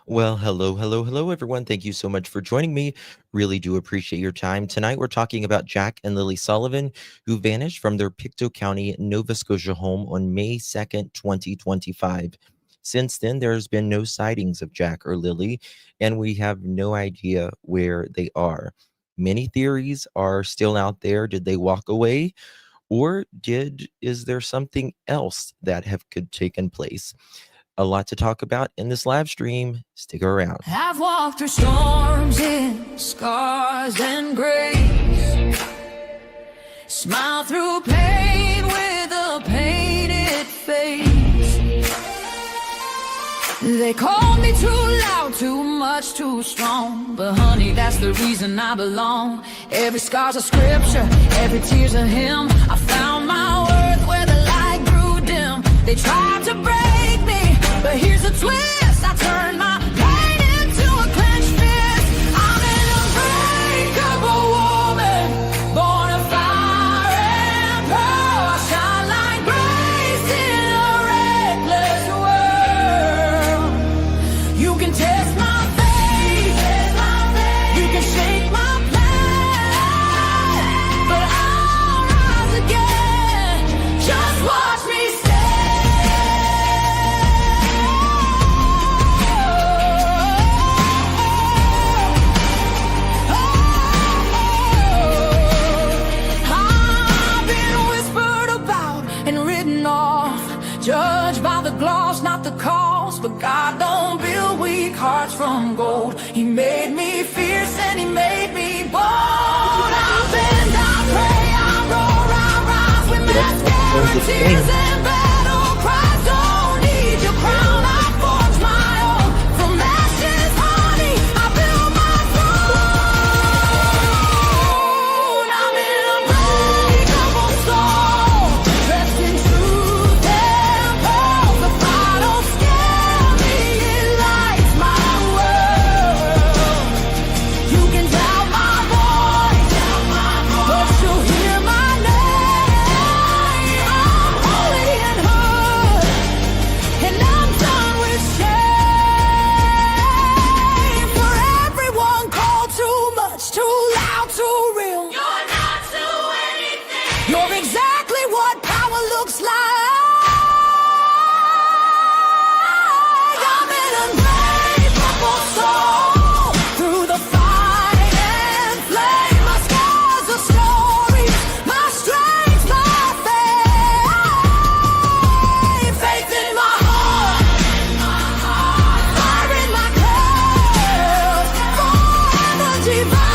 Well, hello, everyone. Thank you so much for joining me. Really do appreciate your time. Tonight, we're talking about Jack and Lilly Sullivan, who vanished from their Pictou County, Nova Scotia home on May 2nd, 2025. Since then, there's been no sightings of Jack or Lilly, and we have no idea where they are. Many theories are still out there. Did they walk away? Or is there something else that have could taken place? A lot to talk about in this live stream. Stick around. I've walked through storms in scars and grace. Smile through pain with a painted face. They called me too loud, too much, too strong. But honey, that's the reason I belong. Every scar's a scripture, every tear's a hymn. I found my worth where the light grew dim. They tried to break me, but here's a twist. I turned my pain into a clenched fist. I'm an unbreakable woman, born of fire and pearl. I shine like grace in a reckless world. You can test my faith, you can shake my plan, but I'll rise again. Just watch me judged by the gloss, not the cause. But God don't build weak hearts from gold. He made me fierce and he made me bold. I bend, I pray, I roar, I rise with mascara, tears and battle cries. Don't need your crown, I forge my own. From ashes, honey, I build my throne. I'm an unbreakable soul, dressed in truth and pearls. The fire don't scare me, it lights my world. You can doubt my voice, but you'll hear my name. I'm holy and hood, and I'm done with shame. For everyone called too much, too loud, too real. You're not to anything. You're exactly what power looks like. I'm an unbreakable soul, through the fight and flame. My scars are stories, my strength, my faith. Faith in my heart, fire in my curls, forever divine.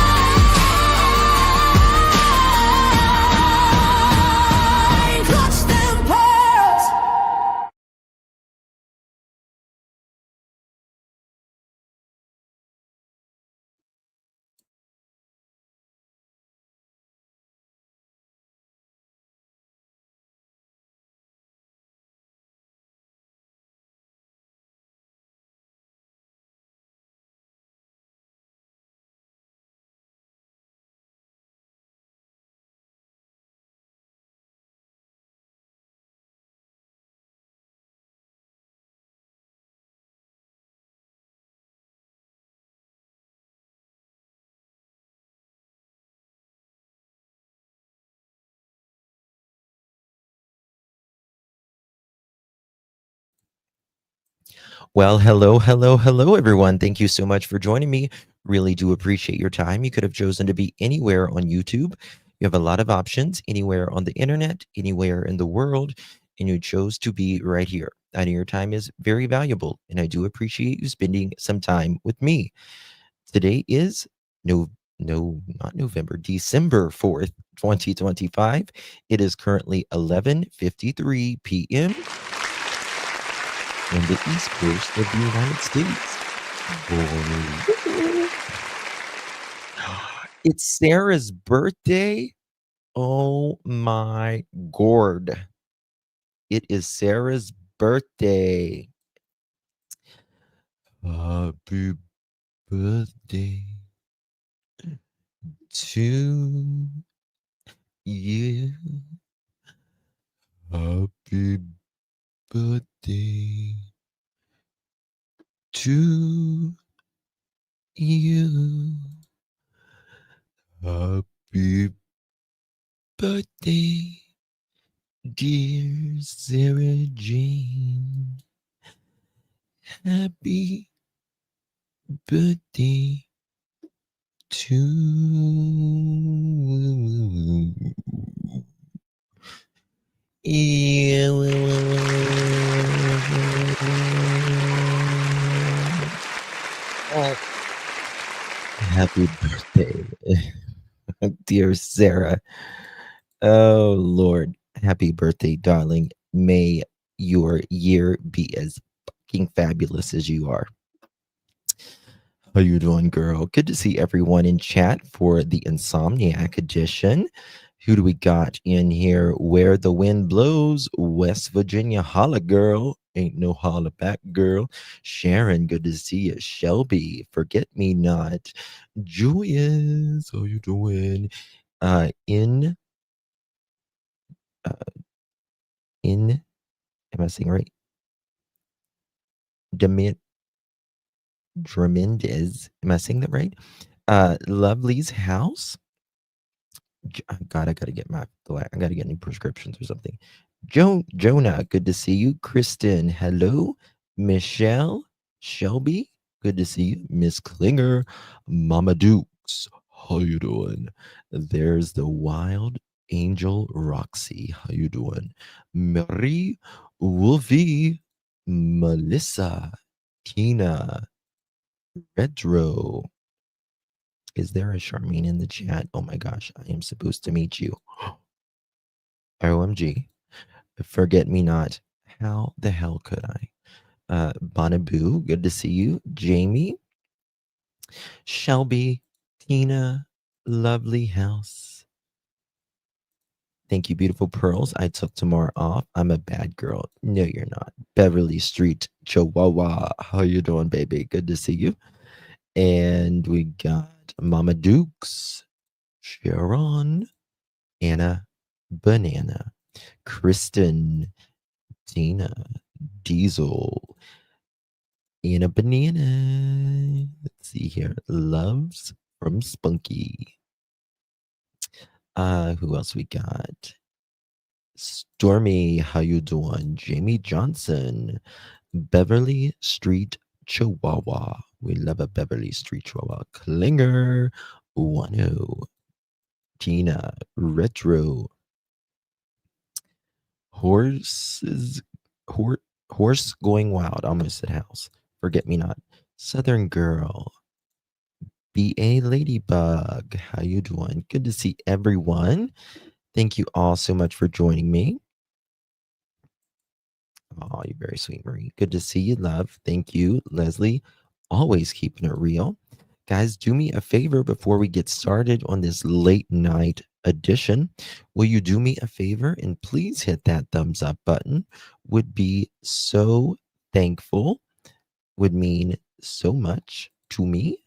Clutch them pearls. Well, hello, everyone. Thank you so much for joining me. Really do appreciate your time. You could have chosen to be anywhere on YouTube. You have a lot of options, anywhere on the internet, anywhere in the world, and you chose to be right here. I know your time is very valuable, and I do appreciate you spending some time with me. Today is not November, December 4th, 2025. It is currently 11:53 p.m. on the East Coast of the United States. Boy. It's Sarah's birthday. Oh my gourd. It is Sarah's birthday. Happy birthday to you. Happy birthday to you. Happy birthday, dear Sarah Jane. Happy birthday to you. Happy birthday, dear Sarah. Oh, Lord. Happy birthday, darling. May your year be as fucking fabulous as you are. How you doing, girl? Good to see everyone in chat for the Insomniac edition. Who do we got in here? Where the wind blows, West Virginia, holla, girl. Ain't no holla back, girl. Sharon, good to see you. Shelby, forget me not. Julius, how you doing? In am I saying right? Demit Dramendez, am I saying that right? Lovely's house. God, I gotta get I gotta get new prescriptions or something. Jonah, good to see you. Kristen, hello. Michelle, Shelby, good to see you. Miss Klinger, Mama Dukes, how you doing? There's the wild angel Roxy, how you doing? Marie, Wolfie, Melissa, Tina, Retro. Is there a Charmaine in the chat? Oh my gosh, I am supposed to meet you. OMG. Forget me not. How the hell could I? Bonaboo, good to see you. Jamie, Shelby, Tina, lovely house. Thank you, beautiful pearls. I took tomorrow off. I'm a bad girl. No, you're not. Beverly Street, Chihuahua. How you doing, baby? Good to see you. And we got Mama Dukes, Sharon, Anna, Banana, Kristen, Tina, Diesel, Anna Banana. Let's see here. Loves from Spunky. Who else we got? Stormy, how you doing? Jamie Johnson, Beverly Street Chihuahua. We love a Beverly Street Chihuahua. Klinger, Wano, Tina, Retro, Horses, horse going wild. Almost at house. Forget me not. Southern girl. BA Ladybug. How you doing? Good to see everyone. Thank you all so much for joining me. Oh, you're very sweet, Marie. Good to see you, love. Thank you, Leslie. Always keeping it real. Guys, do me a favor before we get started on this late night edition. Will you do me a favor and please hit that thumbs up button? Would be so thankful. Would mean so much to me.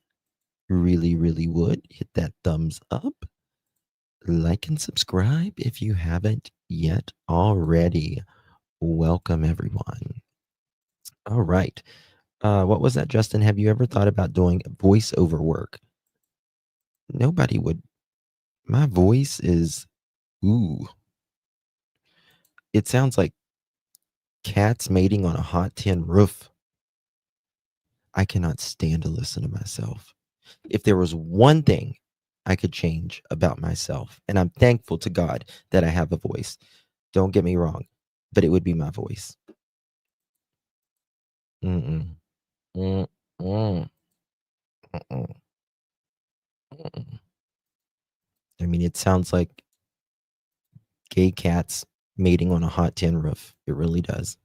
Really, really would. Hit that thumbs up. Like and subscribe if you haven't yet already. Welcome, everyone. All right. What was that, Justin? Have you ever thought about doing voiceover work? Nobody would. My voice is, ooh, it sounds like cats mating on a hot tin roof. I cannot stand to listen to myself. If there was one thing I could change about myself, and I'm thankful to God that I have a voice, don't get me wrong, but it would be my voice. Mm-mm. Mm-mm. Mm-mm. Mm-mm. I mean, it sounds like gay cats mating on a hot tin roof. It really does.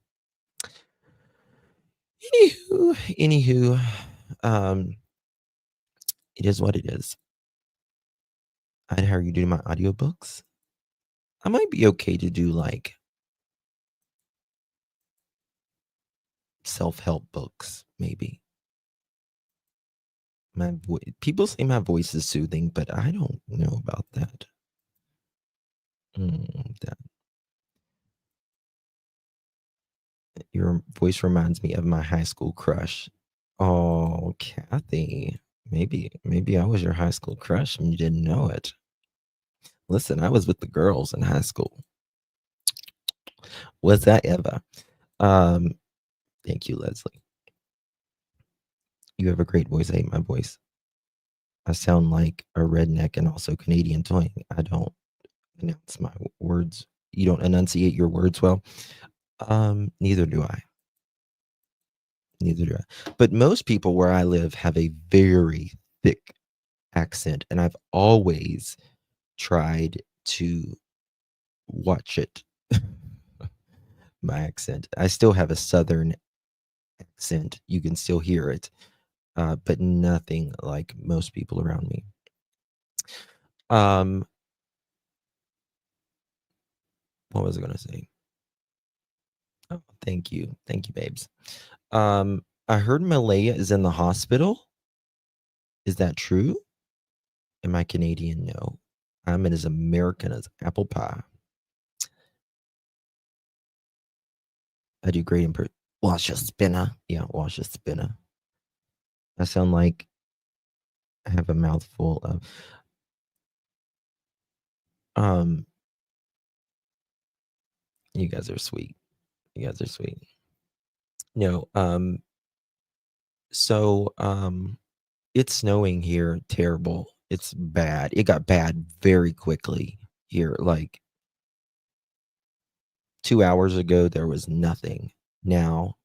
Anywho, it is what it is. I'd hire you to do my audiobooks. I might be okay to do like self-help books, maybe. People say my voice is soothing, but I don't know about that. Your voice reminds me of my high school crush. Oh, Kathy. Maybe I was your high school crush and you didn't know it. Listen, I was with the girls in high school. Was that ever? Um, Thank you, Leslie. You have a great voice. I hate my voice. I sound like a redneck and also Canadian twang. I don't announce my words. You don't enunciate your words well. Neither do I. Neither do I. But most people where I live have a very thick accent, and I've always tried to watch it. My accent. I still have a southern accent. You can still hear it, but nothing like most people around me. Um, what was I gonna say? Oh, thank you, babes. I heard Malaya is in the hospital. Is that true? Am I Canadian? No, I'm as American as apple pie. I do great in wash a spinner. Yeah, wash a spinner. I sound like I have a mouthful of um. You guys are sweet. You guys are sweet. No, so it's snowing here, terrible. It's bad. It got bad very quickly here. Like 2 hours ago, there was nothing. Now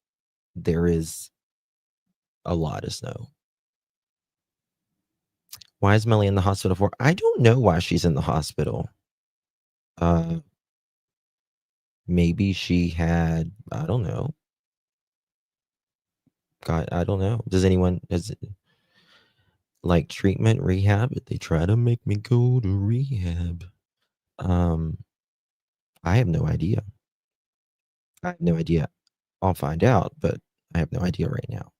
there is a lot of snow. Why is Melly in the hospital for? I don't know why she's in the hospital. Maybe she had, I don't know. God, I don't know. Does anyone, like treatment, rehab? They try to make me go to rehab. I have no idea. I have no idea. I'll find out, but I have no idea right now.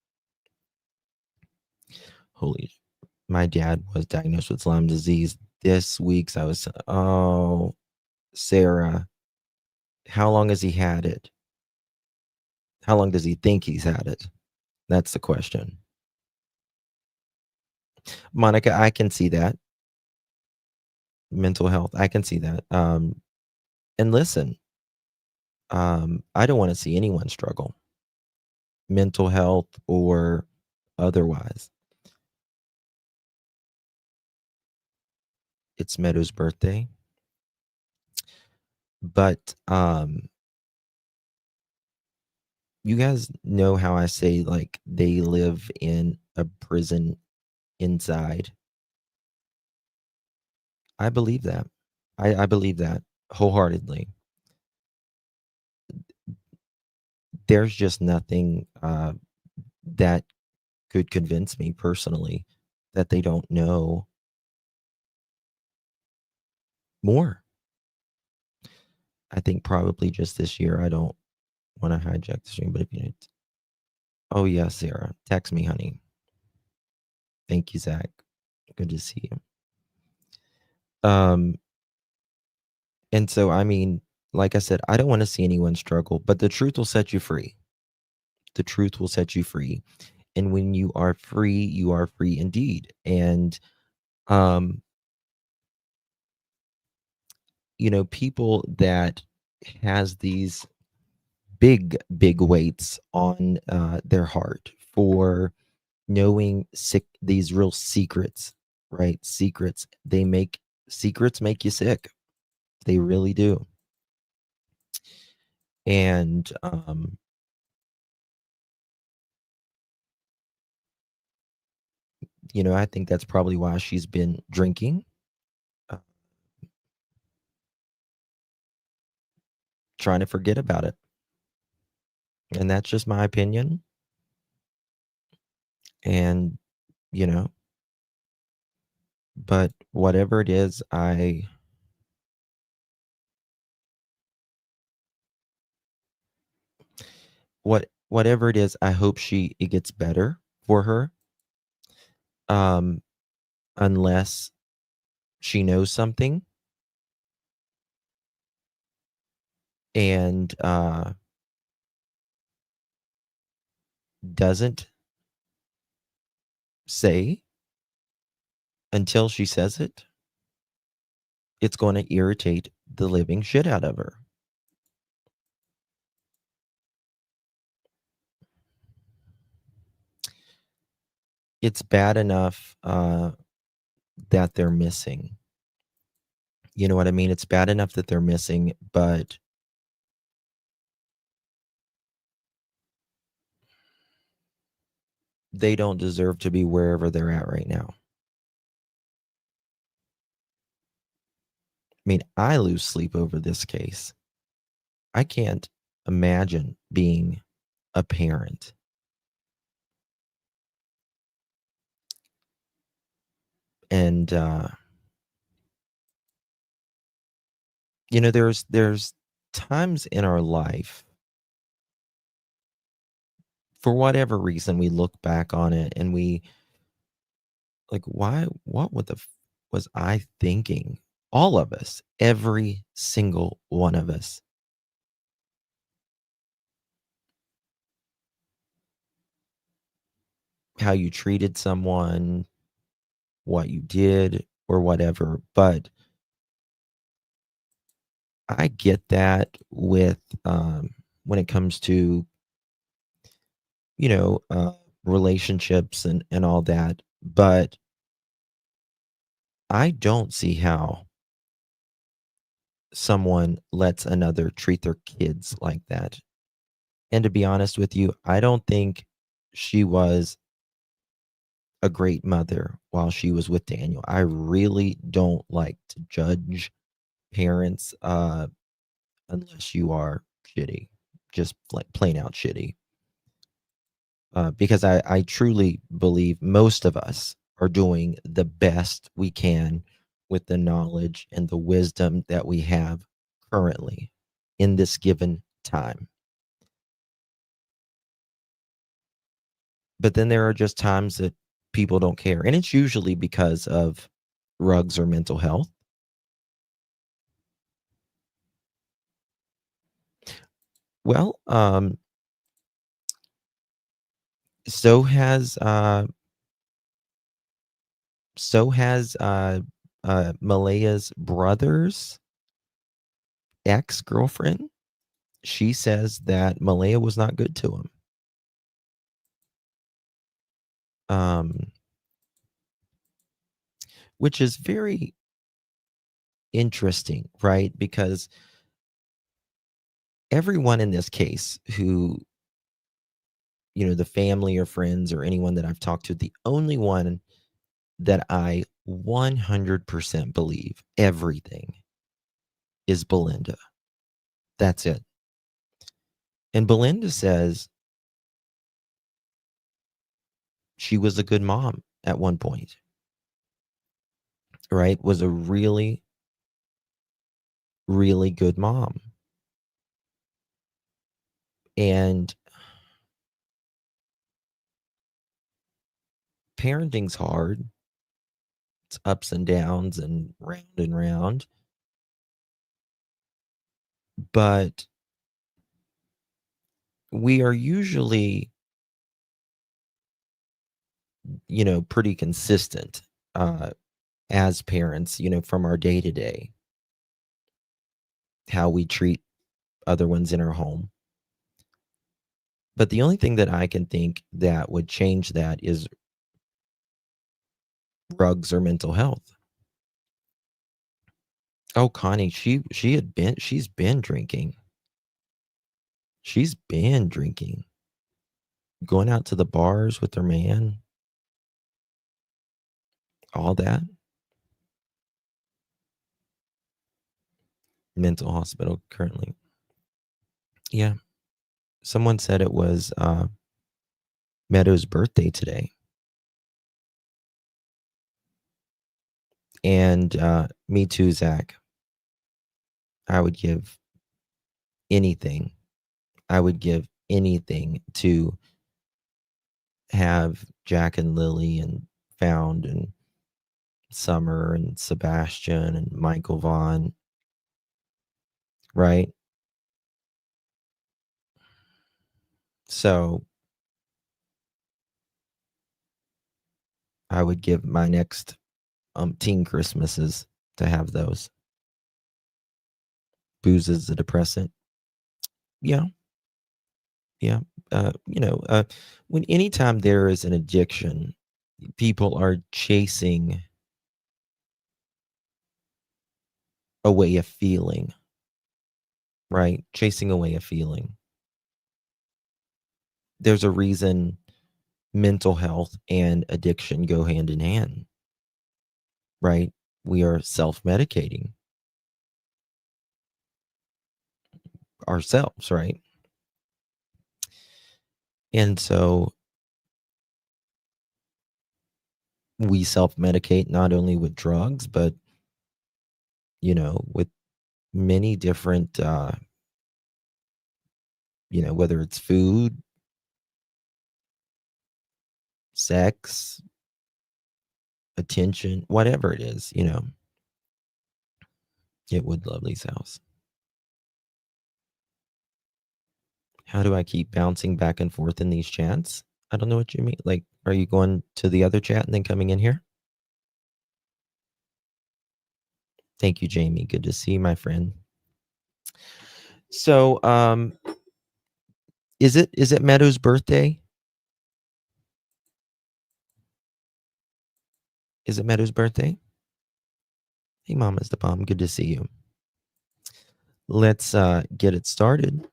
Holy, my dad was diagnosed with Lyme disease this week. So I was, oh, Sarah, how long has he had it? How long does he think he's had it? That's the question. Monica, I can see that. Mental health, I can see that. And listen, I don't want to see anyone struggle, mental health or otherwise. It's Meadow's birthday. But you guys know how I say like they live in a prison inside. I believe that. I believe that wholeheartedly. There's just nothing that could convince me personally that they don't know more. I think probably just this year. I don't want to hijack the stream, but if you need, oh yeah, Sarah, text me, honey. Thank you, Zach. Good to see you. And so, I mean, like I said, I don't want to see anyone struggle, but the truth will set you free. The truth will set you free. And when you are free indeed. And, um, people that has these big weights on their heart for knowing these real secrets, right? Secrets make you sick. They really do. And I think that's probably why she's been drinking, trying to forget about it. And that's just my opinion. And, but whatever it is, whatever it is, I hope it gets better for her. Unless she knows something and doesn't say until she says it, it's going to irritate the living shit out of her. It's bad enough that they're missing. You know what I mean? It's bad enough that they're missing, but they don't deserve to be wherever they're at right now. I mean, I lose sleep over this case. I can't imagine being a parent. And there's times in our life, for whatever reason, we look back on it and we like, what was I thinking? All of us, every single one of us. How you treated someone, what you did, or whatever. But I get that with when it comes to, relationships and all that. But I don't see how someone lets another treat their kids like that. And to be honest with you, I don't think she was a great mother while she was with Daniel. I really don't like to judge parents unless you are shitty, just like plain out shitty. Because I truly believe most of us are doing the best we can with the knowledge and the wisdom that we have currently in this given time. But then there are just times that people don't care. And it's usually because of drugs or mental health. Well, so has Malaya's brother's ex-girlfriend. She says that Malaya was not good to him. Which is very interesting, right? Because everyone in this case who, the family or friends or anyone that I've talked to, the only one that I 100% believe everything is Belinda. That's it. And Belinda says she was a good mom at one point, right? Was a really, really good mom. And parenting's hard. It's ups and downs and round and round. But we are usually, pretty consistent as parents, from our day to day, how we treat other ones in our home. But the only thing that I can think that would change that is drugs or mental health. Oh, Connie, she's been drinking. She's been drinking. Going out to the bars with her man. All that. Mental hospital currently. Yeah. Someone said it was Meadow's birthday today. And me too, Zach. I would give anything. I would give anything to have Jack and Lilly and Found and Summer and Sebastian and Michael Vaughn, right? So I would give my next teen Christmases to have those. Booze is a depressant. Yeah, yeah. When anytime there is an addiction, people are chasing a way of feeling, right? Chasing away a feeling. There's a reason mental health and addiction go hand in hand, right? We are self-medicating ourselves, right? And so we self-medicate not only with drugs, but with many different whether it's food, sex, attention, whatever it is, get Wood Lovely's house. How do I keep bouncing back and forth in these chats? I don't know what you mean. Like, are you going to the other chat and then coming in here? Thank you, Jamie. Good to see you, my friend. So, is it Meadow's birthday? Is it Meadow's birthday? Hey, Mama's the Bomb. Good to see you. Let's get it started.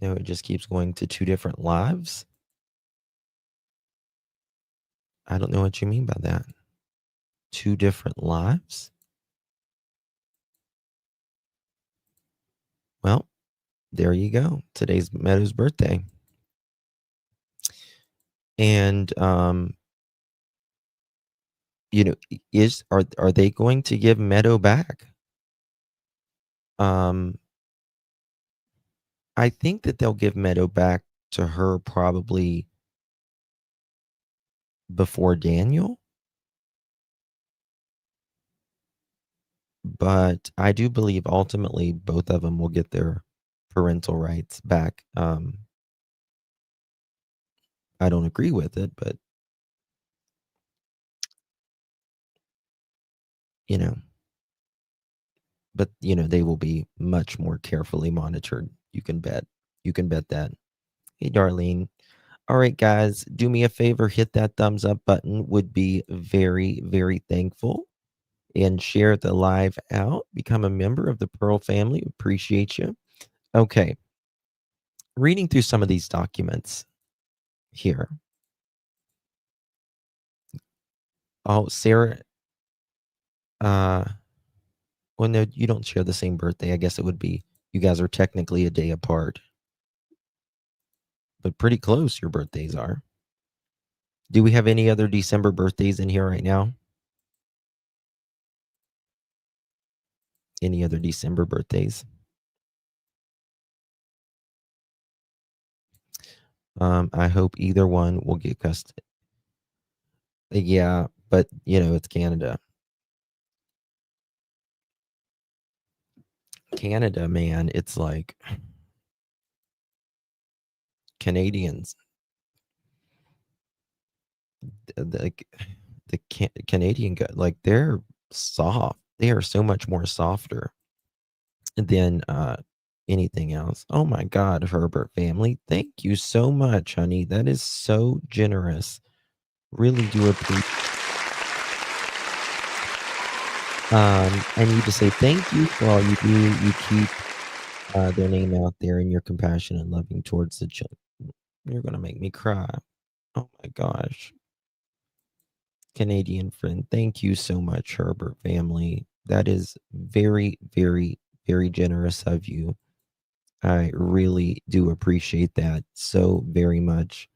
It just keeps going to 2 different lives. I don't know what you mean by that. 2 different lives? Well, there you go. Today's Meadow's birthday. And are they going to give Meadow back? I think that they'll give Meadow back to her probably before Daniel. But I do believe ultimately both of them will get their parental rights back. I don't agree with it, but they will be much more carefully monitored. You can bet that. Hey, Darlene. All right, guys, do me a favor, hit that thumbs up button. Would be very, very thankful. And share the live out. Become a member of the Pearl family. Appreciate you. Okay. Reading through some of these documents here. Oh, Sarah. Well, no, you don't share the same birthday. I guess it would be, you guys are technically a day apart. But pretty close your birthdays are. Do we have any other December birthdays in here right now? Any other December birthdays? I hope either one will get custody. Yeah, but it's Canada. Canada, man, it's like Canadians. The Canadian guy, like they're soft. They are so much more softer than anything else. Oh my God, Herbert family. Thank you so much, honey. That is so generous. Really do appreciate. I need to say thank you for all you do. You keep their name out there and you're compassionate and loving towards the children. You're going to make me cry. Oh my gosh. Canadian friend. Thank you so much, Herbert family. That is very, very, very generous of you. I really do appreciate that so very much.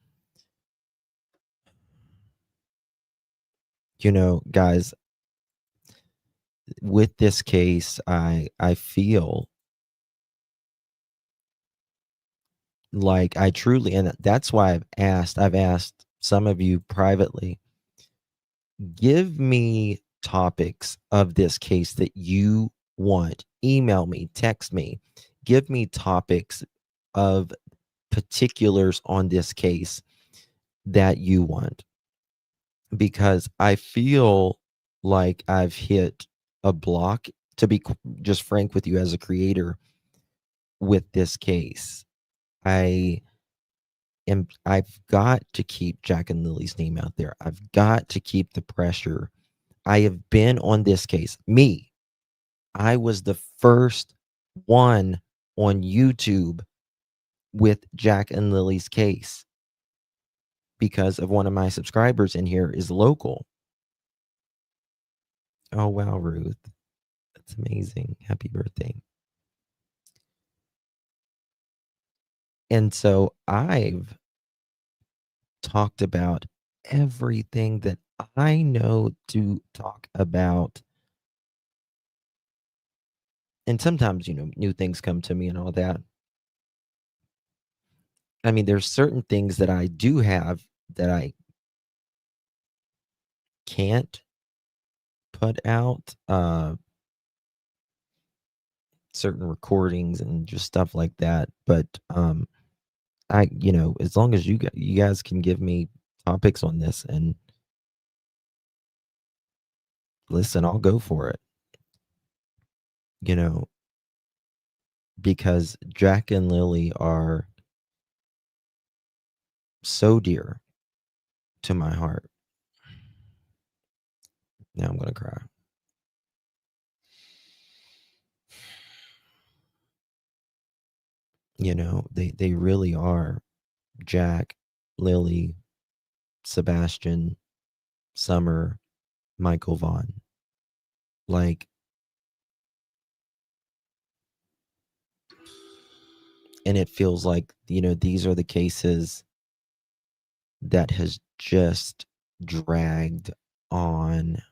Guys, with this case, I feel like I truly, and that's why I've asked some of you privately, give me topics of this case that you want. Email me, text me, give me topics of particulars on this case that you want, because I feel like I've hit a block, to be just frank with you as a creator with this case. I've got to keep Jack and Lily's name out there. I've got to keep the pressure. I have been on this case. I was the first one on YouTube with Jack and Lily's case because of one of my subscribers in here is local. Oh, wow, Ruth. That's amazing. Happy birthday. And so I've talked about everything that I know to talk about. And sometimes, new things come to me and all that. I mean, there's certain things that I do have that I can't put out, certain recordings and just stuff like that. But as long as you guys can give me topics on this and listen, I'll go for it. Because Jack and Lily are so dear to my heart. Now I'm gonna cry. They really are. Jack, Lily, Sebastian, Summer, Michael Vaughn. Like, and it feels like, these are the cases that has just dragged on.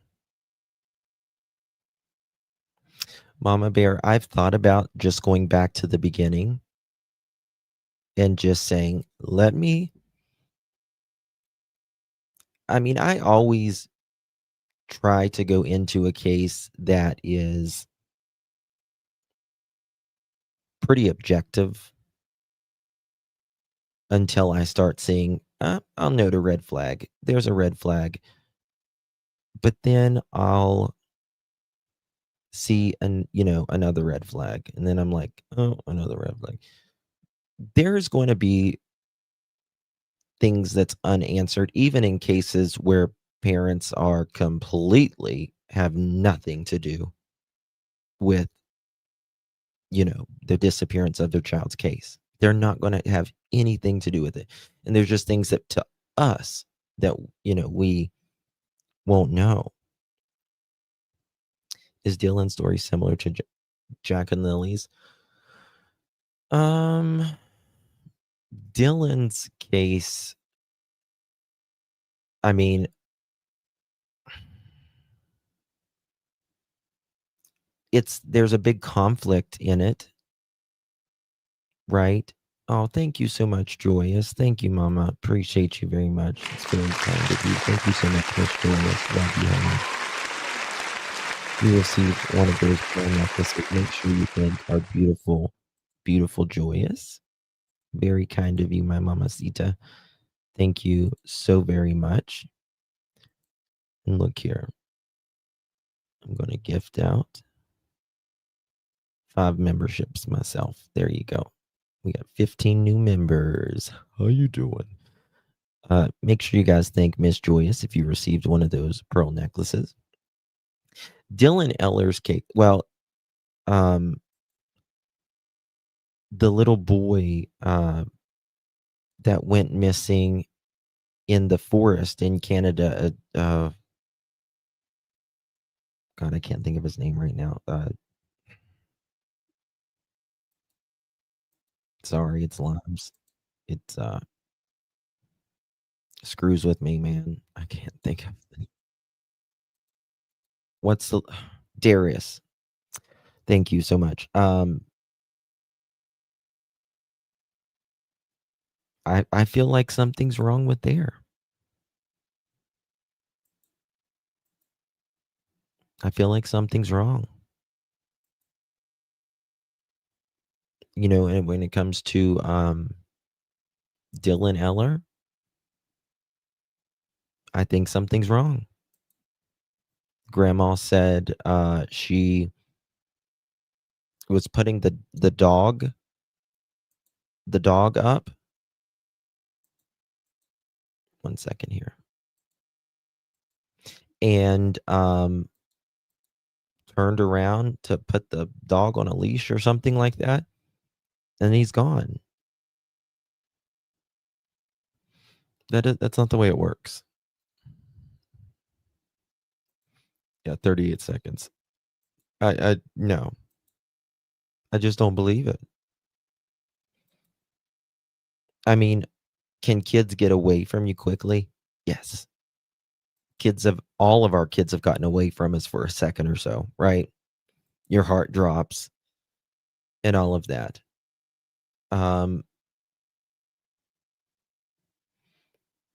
Mama Bear, I've thought about just going back to the beginning and just saying, I always try to go into a case that is pretty objective until I start seeing, I'll note a red flag. There's a red flag. But then I'll see another red flag. And then I'm like, oh, another red flag. There's going to be things that's unanswered, even in cases where parents are completely have nothing to do with, the disappearance of their child's case. They're not going to have anything to do with it. And there's just things that to us that, we won't know. Is Dylan's story similar to Jack and Lily's? Dylan's case, there's a big conflict in it, right? Oh, thank you so much, Joyous. Thank you, Mama. Appreciate you very much. It's very kind of you. Thank you so much, Miss Joyous. Love you, honey. You received one of those pearl necklaces. Make sure you thank our beautiful, beautiful Joyous. Very kind of you, my mamacita. Thank you so very much. And look here. I'm going to gift out 5 memberships myself. There you go. We got 15 new members. How you doing? Make sure you guys thank Miss Joyous if you received one of those pearl necklaces. Dylan Eller's cake. Well, the little boy that went missing in the forest in Canada. God, I can't think of his name right now. Sorry, it's Limes. It's screws with me, man. I can't think of what's the Darius. Thank you so much. I feel like something's wrong with there. I feel like something's wrong. And when it comes to Dylan Eller, I think something's wrong. Grandma said she was putting the dog up. One second here. And turned around to put the dog on a leash or something like that, and he's gone. That's not the way it works. Yeah, 38 seconds. I no. I just don't believe it. I mean, can kids get away from you quickly? Yes. All of our kids have gotten away from us for a second or so, right? Your heart drops and all of that.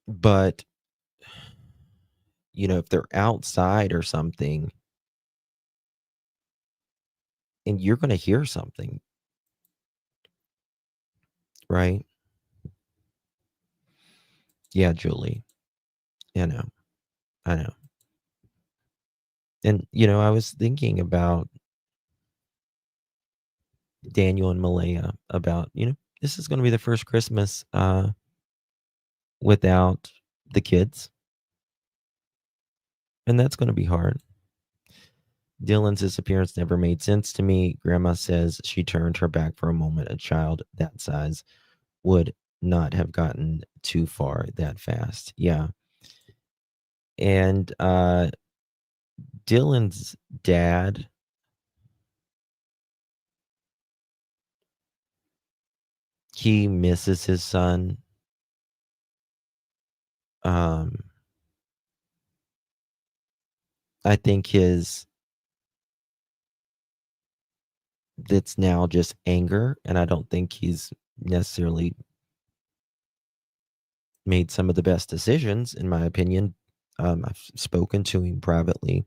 But if they're outside or something and you're going to hear something, right? Yeah, Julie. I know. And I was thinking about Daniel and Malaya about, this is going to be the first Christmas without the kids. And that's going to be hard. Dylan's disappearance never made sense to me. Grandma says she turned her back for a moment. A child that size would not have gotten too far that fast. Yeah. And Dylan's dad, he misses his son. I think that's now just anger, and I don't think he's necessarily made some of the best decisions, in my opinion. I've spoken to him privately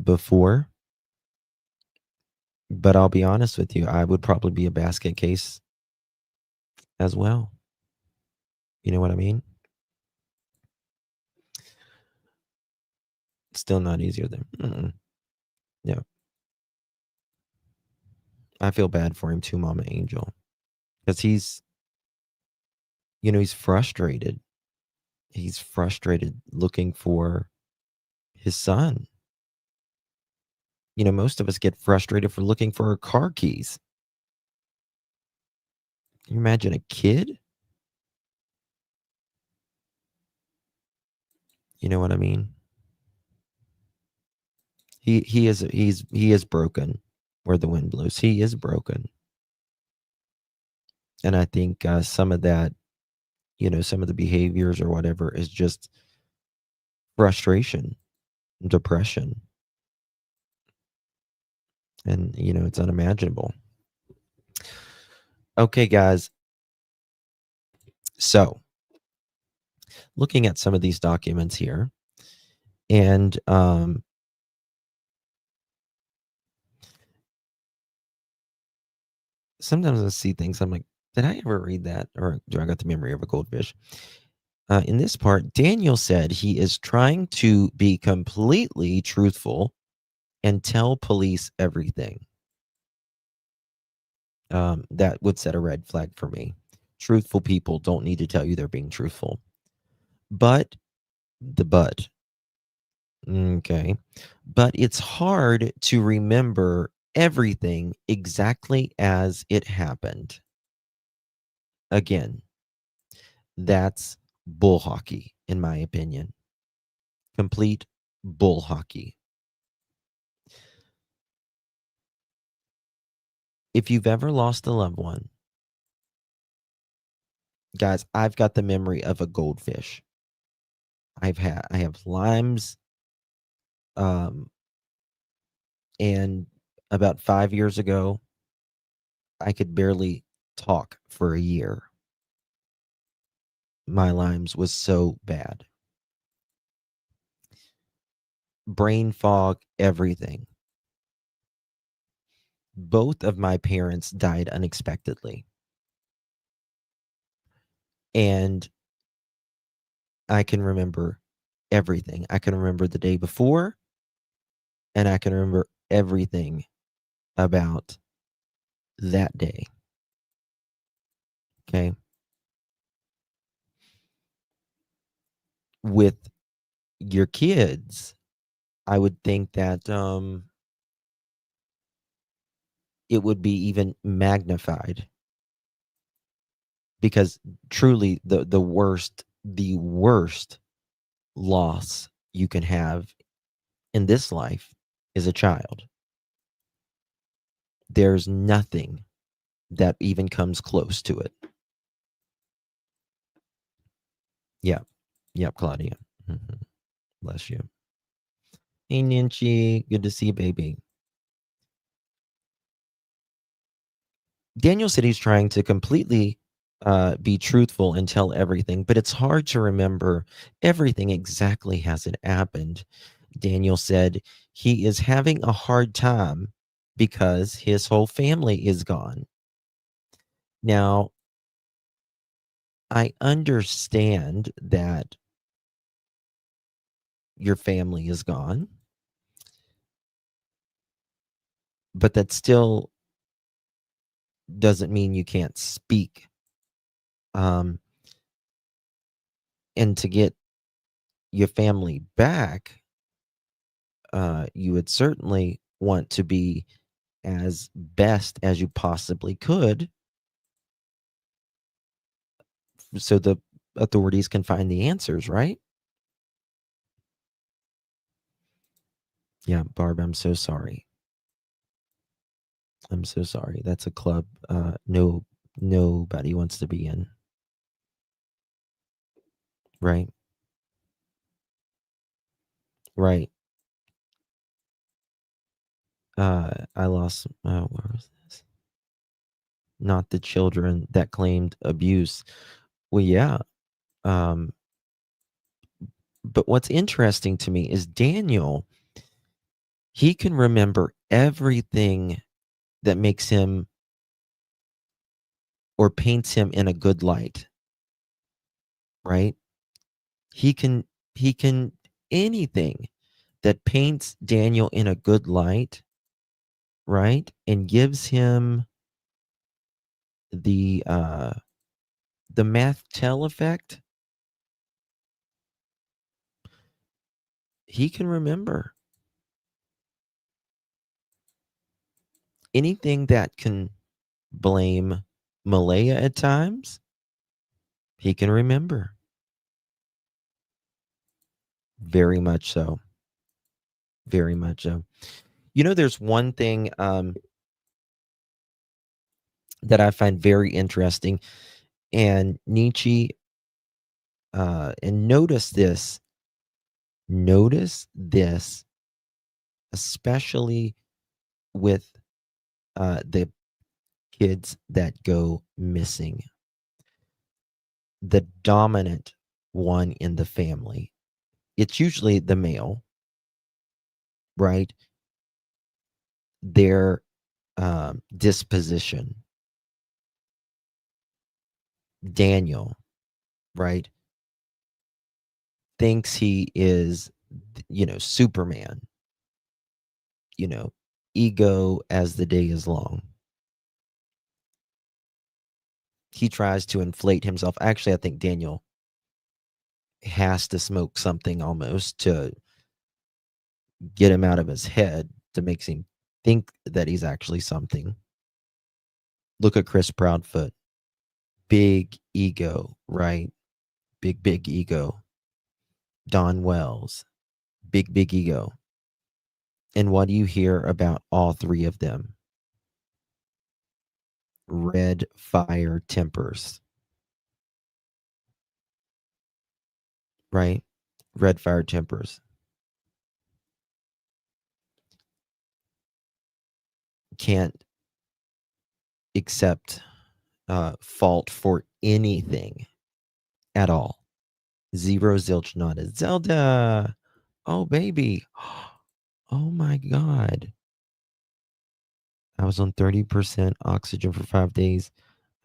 before, but I'll be honest with you, I would probably be a basket case as well. You know what I mean? Still not easier than. Yeah. I feel bad for him too, Mama Angel, because he's frustrated. He's frustrated looking for his son. Most of us get frustrated for looking for our car keys. Can you imagine a kid? You know what I mean? He is broken where the wind blows. He is broken. And I think some of that, some of the behaviors or whatever is just frustration, depression. And, it's unimaginable. Okay, guys. So, looking at some of these documents here, and sometimes I see things, I'm like, did I ever read that? Or do I got the memory of a goldfish? In this part, Daniel said he is trying to be completely truthful and tell police everything. That would set a red flag for me. Truthful people don't need to tell you they're being truthful. But okay. But it's hard to remember everything exactly as it happened. Again, that's bull hockey, in my opinion. Complete bull hockey. If you've ever lost a loved one, guys, I've got the memory of a goldfish. I have limes, and about 5 years ago, I could barely talk for a year. My limes was so bad. Brain fog, everything. Both of my parents died unexpectedly. And I can remember everything. I can remember the day before, and I can remember everything about that day. Okay. With your kids, I would think that it would be even magnified, because truly the worst loss you can have in this life is a child. There's nothing that even comes close to it. Yep. Yep, Claudia. Mhm. Bless you. Hey, Ninchi. Good to see you, baby. Daniel said he's trying to completely be truthful and tell everything, but it's hard to remember everything exactly as it happened. Daniel said he is having a hard time because his whole family is gone. Now, I understand that your family is gone, but that still doesn't mean you can't speak. And to get your family back, you would certainly want to be as best as you possibly could so the authorities can find the answers, right? Yeah, Barb, I'm so sorry. I'm so sorry. That's a club nobody wants to be in. Right? Right. I lost where was this? Not the children that claimed abuse. Well, yeah. Um, but what's interesting to me is Daniel, he can remember everything that makes him or paints him in a good light, right? He can anything that paints Daniel in a good light, right? And gives him the Math-Tell effect, he can remember. Anything that can blame Malaya at times, he can remember. Very much so. Very much so. You know, there's one thing that I find very interesting, and Nietzsche, and notice this, especially with the kids that go missing. The dominant one in the family, it's usually the male, right? Their disposition. Daniel, right, thinks he is, Superman, you know, ego as the day is long. He tries to inflate himself. Actually, I think Daniel has to smoke something almost to get him out of his head to make him think that he's actually something. Look at Chris Proudfoot. Big ego, right? Big ego. Don Wells. Big ego. And what do you hear about all three of them? Red fire tempers, right? Red fire tempers. Can't accept fault for anything at all. Zero zilch nada. Zelda. Oh, baby. Oh, my God. I was on 30% oxygen for 5 days.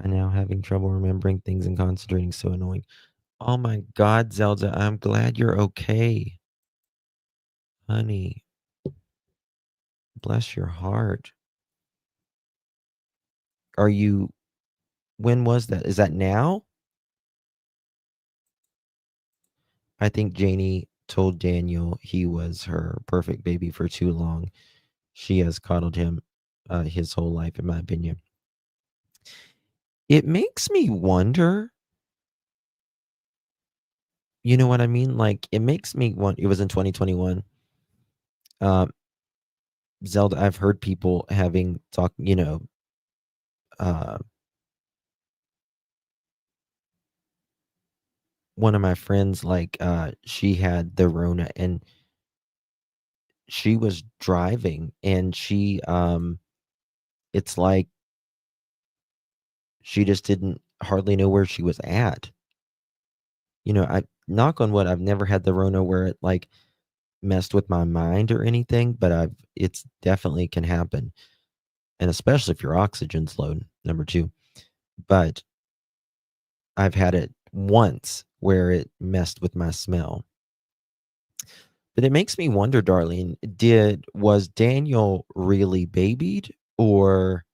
I'm now having trouble remembering things and concentrating. So annoying. Oh my God, Zelda, I'm glad you're okay. Honey, bless your heart. Are you, when was that? Is that now? I think Janie told Daniel he was her perfect baby for too long. She has coddled him his whole life, in my opinion. It makes me wonder, you know what I mean? Like, it makes me want, it was in 2021. Zelda, I've heard people having talk, uh, one of my friends, like, she had the Rona and she was driving and it's like she just didn't hardly know where she was at. I knock on wood, I've never had the Rona where it like messed with my mind or anything, but it's definitely can happen. And especially if your oxygen's low, number two. But I've had it once where it messed with my smell. But it makes me wonder, Darlene, was Daniel really babied or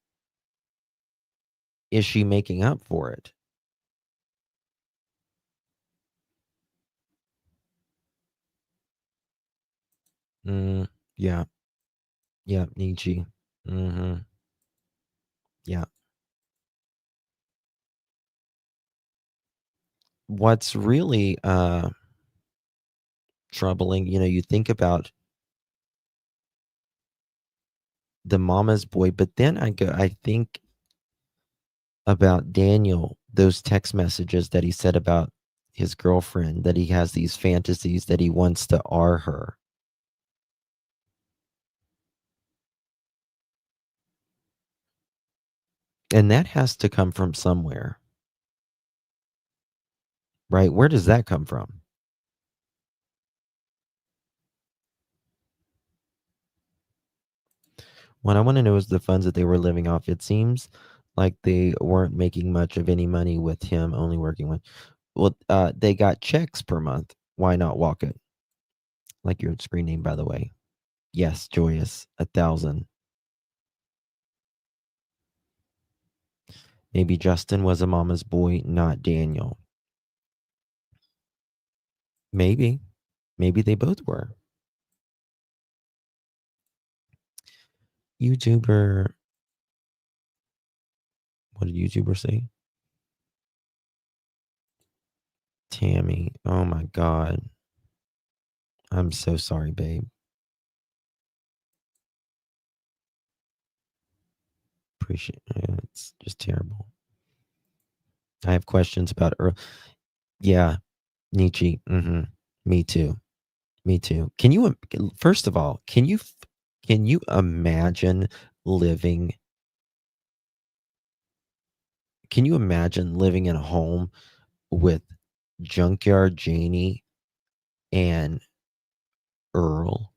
is she making up for it? Mm, yeah. Yeah, Nietzsche. Mhm. Yeah. What's really troubling, you think about the mama's boy, but then I think about Daniel, those text messages that he said about his girlfriend, that he has these fantasies that he wants to R her. And that has to come from somewhere, right? Where does that come from? What I want to know is the funds that they were living off. It seems like they weren't making much of any money with him only working with. Well, they got checks per month. Why not walk it? Like your screen name, by the way. Yes, Joyous, 1,000. Maybe Justin was a mama's boy, not Daniel. Maybe. Maybe they both were. YouTuber. What did YouTuber say? Tammy. Oh my God. I'm so sorry, babe. Appreciate it. It's just terrible. I have questions about Earl. Yeah, Nietzsche. Me too. Me too. First of all, can you imagine living can you imagine living in a home with Junkyard Janie and Earl?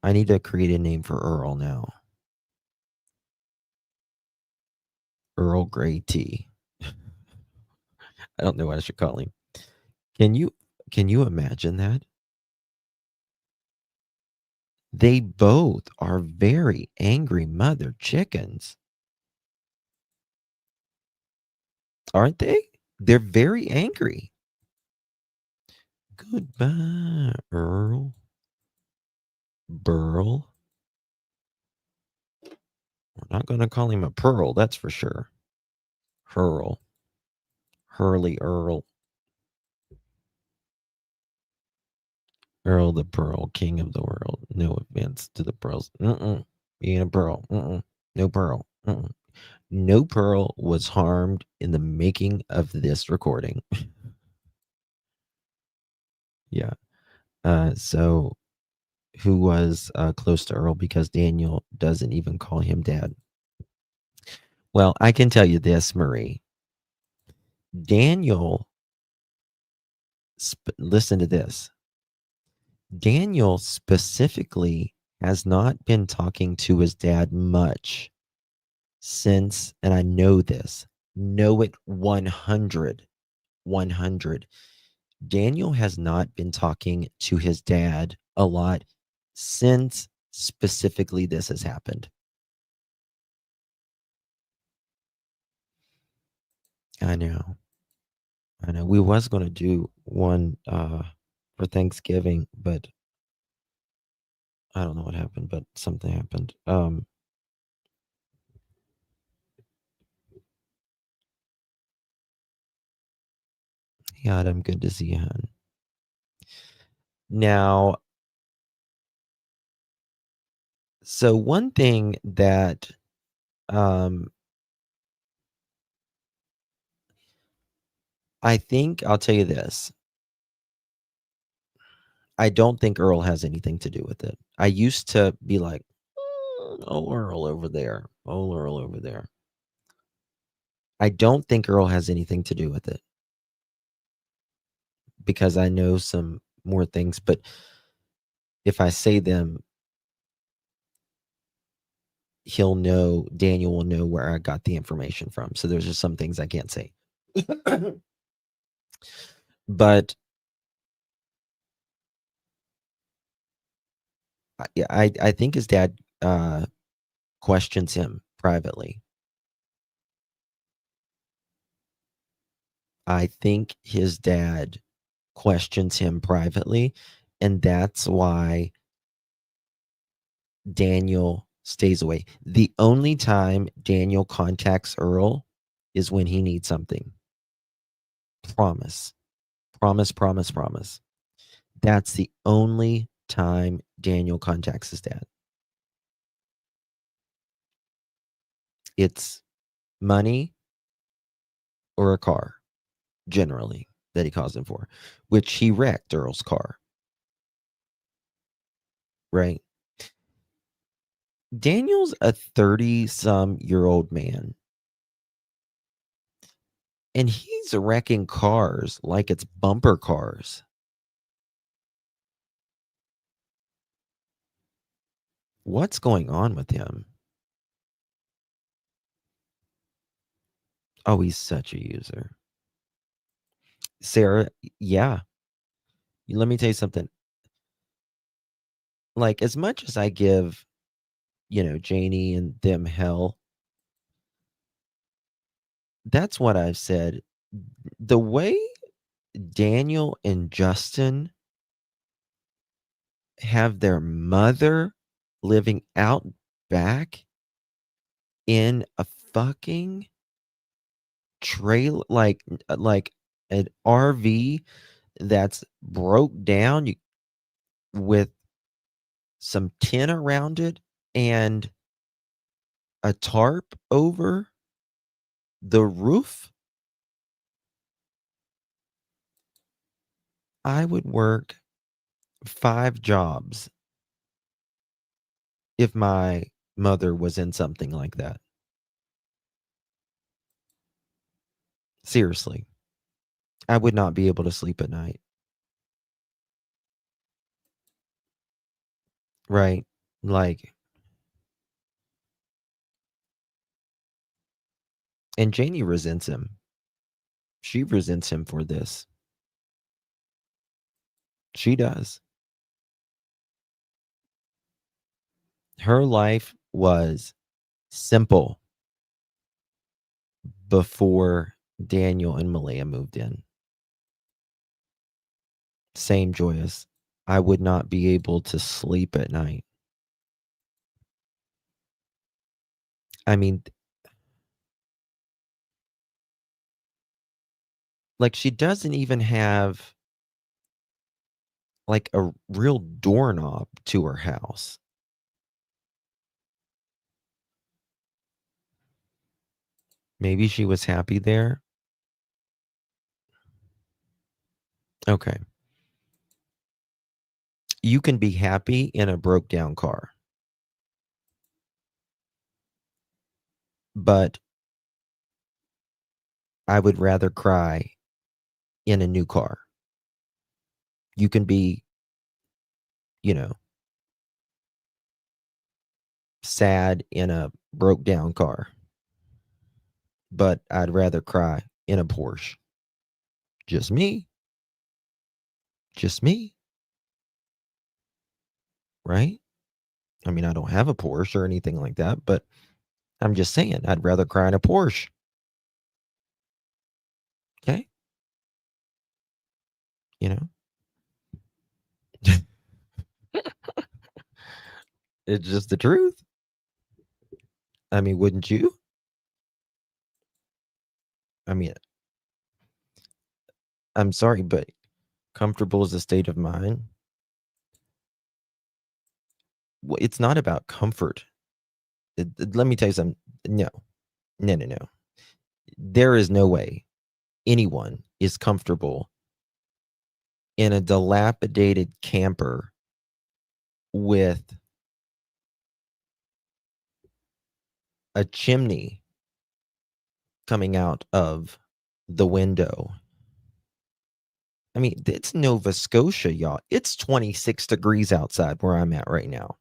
I need to create a name for Earl now. Earl Grey Tea. I don't know what I should call him. Can you imagine that? They both are very angry mother chickens. Aren't they? They're very angry. Goodbye, Earl. Burl. We're not going to call him a Pearl, that's for sure. Hurl. Hurley Earl. Earl the Pearl, king of the world. No offense to the pearls. Being a pearl. No pearl. No pearl was harmed in the making of this recording. Yeah. So who was close to Earl because Daniel doesn't even call him dad. Well, I can tell you this, Marie. Daniel, listen to this. Daniel specifically has not been talking to his dad much since, and I know this, know it 100, Daniel has not been talking to his dad a lot since specifically this has happened. I know. We was going to do one for Thanksgiving, but I don't know what happened, but something happened. Yeah, I'm good to see you, hon. Now, so one thing that I think I'll tell you this. I don't think Earl has anything to do with it. I used to be like, oh, Earl over there. Oh, Earl over there. I don't think Earl has anything to do with it because I know some more things, but if I say them, Daniel will know where I got the information from. So there's just some things I can't say. But I think his dad questions him privately. I think his dad questions him privately, and that's why Daniel stays away. The only time Daniel contacts Earl is when he needs something. Promise. Promise. That's the only time Daniel contacts his dad. It's money or a car, generally, that he calls him for, which he wrecked Earl's car. Right? Daniel's a 30-some-year-old man. And he's wrecking cars like it's bumper cars. What's going on with him? Oh, he's such a user. Sarah, yeah. Let me tell you something. Like, as much as I give, Janie and them hell, that's what I've said. The way Daniel and Justin have their mother living out back in a fucking trailer, like an RV that's broke down with some tin around it and a tarp over the roof. I would work 5 jobs if my mother was in something like that. Seriously. I would not be able to sleep at night. Right? Like, and Janie resents him. She resents him for this. She does. Her life was simple before Daniel and Malia moved in. Same joyous. I would not be able to sleep at night. I mean, like, she doesn't even have like a real doorknob to her house. Maybe she was happy there. Okay. You can be happy in a broke down car. But I would rather cry in a new car. You can be, sad in a broke down car. but I'd rather cry in a Porsche. Just me. Just me. Right? I mean, I don't have a Porsche or anything like that, but I'm just saying, I'd rather cry in a Porsche. Okay? You know? It's just the truth. I mean, wouldn't you? I mean, I'm sorry, but comfortable is a state of mind. Well, it's not about comfort. Let me tell you something. No, no, no, no. There is no way anyone is comfortable in a dilapidated camper with a chimney coming out of the window. I mean, it's Nova Scotia, y'all. It's 26 degrees outside where I'm at right now.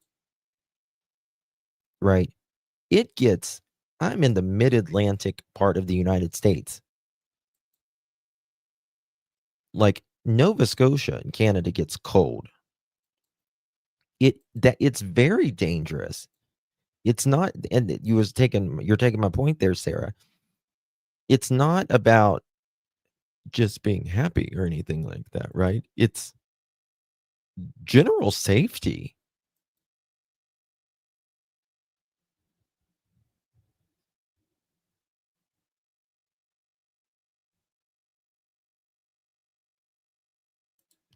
Right? I'm in the mid-Atlantic part of the United States. Like Nova Scotia in Canada gets cold. It's very dangerous. It's not, and you're taking my point there, Sarah. It's not about just being happy or anything like that, right? It's general safety.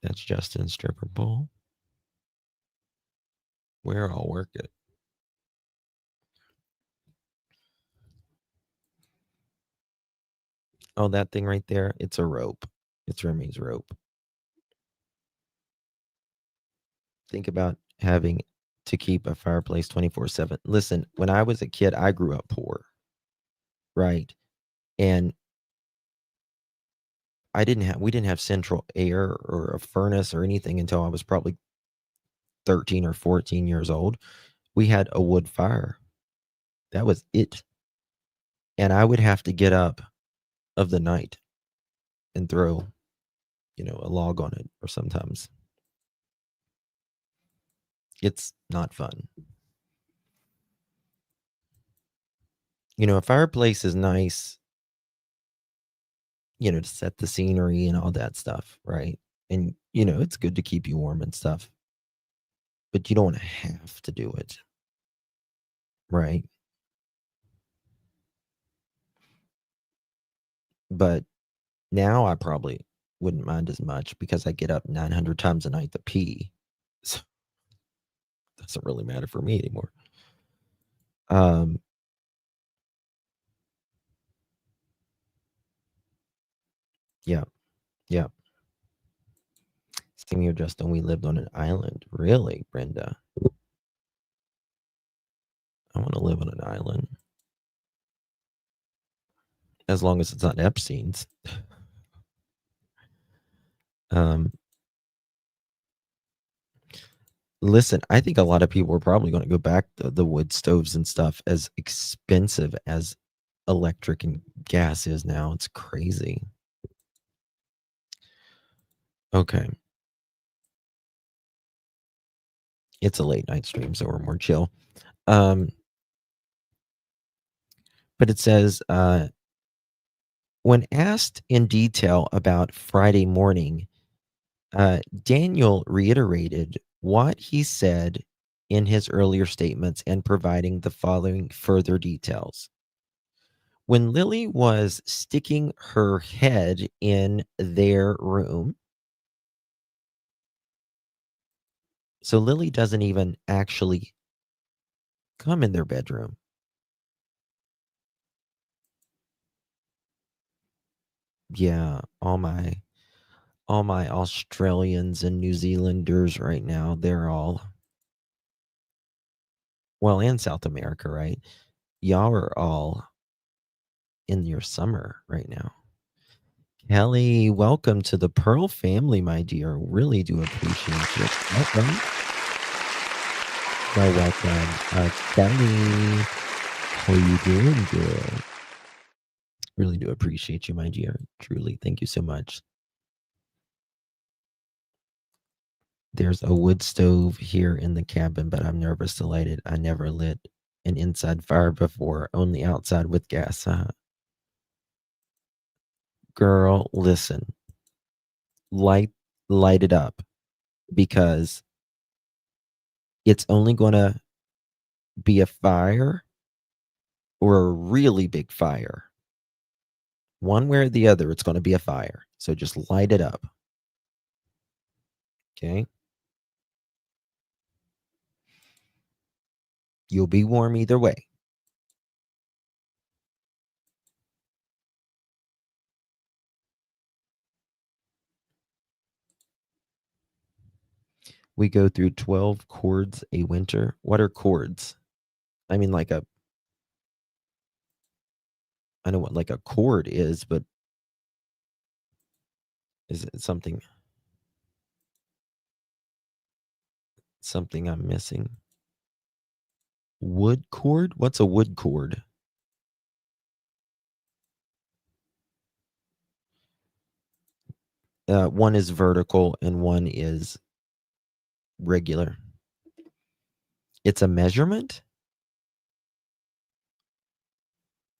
That's Justin's stripper pole. Where I'll work it. Oh, that thing right there, it's a rope. It's Remy's rope. Think about having to keep a fireplace 24/7. Listen, when I was a kid, I grew up poor, right? And we didn't have central air or a furnace or anything until I was probably 13 or 14 years old. We had a wood fire. That was it. And I would have to get up of the night and throw, a log on it, or sometimes it's not fun. A fireplace is nice, to set the scenery and all that stuff, right? And, it's good to keep you warm and stuff. But you don't want to have to do it, right? But now I probably wouldn't mind as much because I get up 900 times a night to pee. So it doesn't really matter for me anymore. Yeah. Yeah. Same here, Justin. We lived on an island. Really, Brenda? I want to live on an island. As long as it's not Epstein's. Listen, I think a lot of people are probably going to go back to the wood stoves and stuff, as expensive as electric and gas is now. It's crazy. Okay. It's a late night stream, so we're more chill. But it says, when asked in detail about Friday morning, Daniel reiterated what he said in his earlier statements and providing the following further details. When Lilly was sticking her head in their room, so Lilly doesn't even actually come in their bedroom. Yeah, all my Australians and New Zealanders right now, they're all, well, in South America, right? Y'all are all in your summer right now. Kelly, welcome to the Pearl family, my dear. Really do appreciate it. Welcome. Welcome. Kelly, how you doing, girl? Really do appreciate you, my dear. Truly. Thank you so much. There's a wood stove here in the cabin, but I'm nervous to light it. I never lit an inside fire before, only outside with gas. Girl, listen, light light it up because it's only going to be a fire or a really big fire. One way or the other, it's going to be a fire. So just light it up. Okay? You'll be warm either way. We go through 12 chords a winter. What are chords? I mean, I know what like a chord is, but is it something I'm missing? Wood chord? What's a wood chord? One is vertical and one is regular. It's a measurement?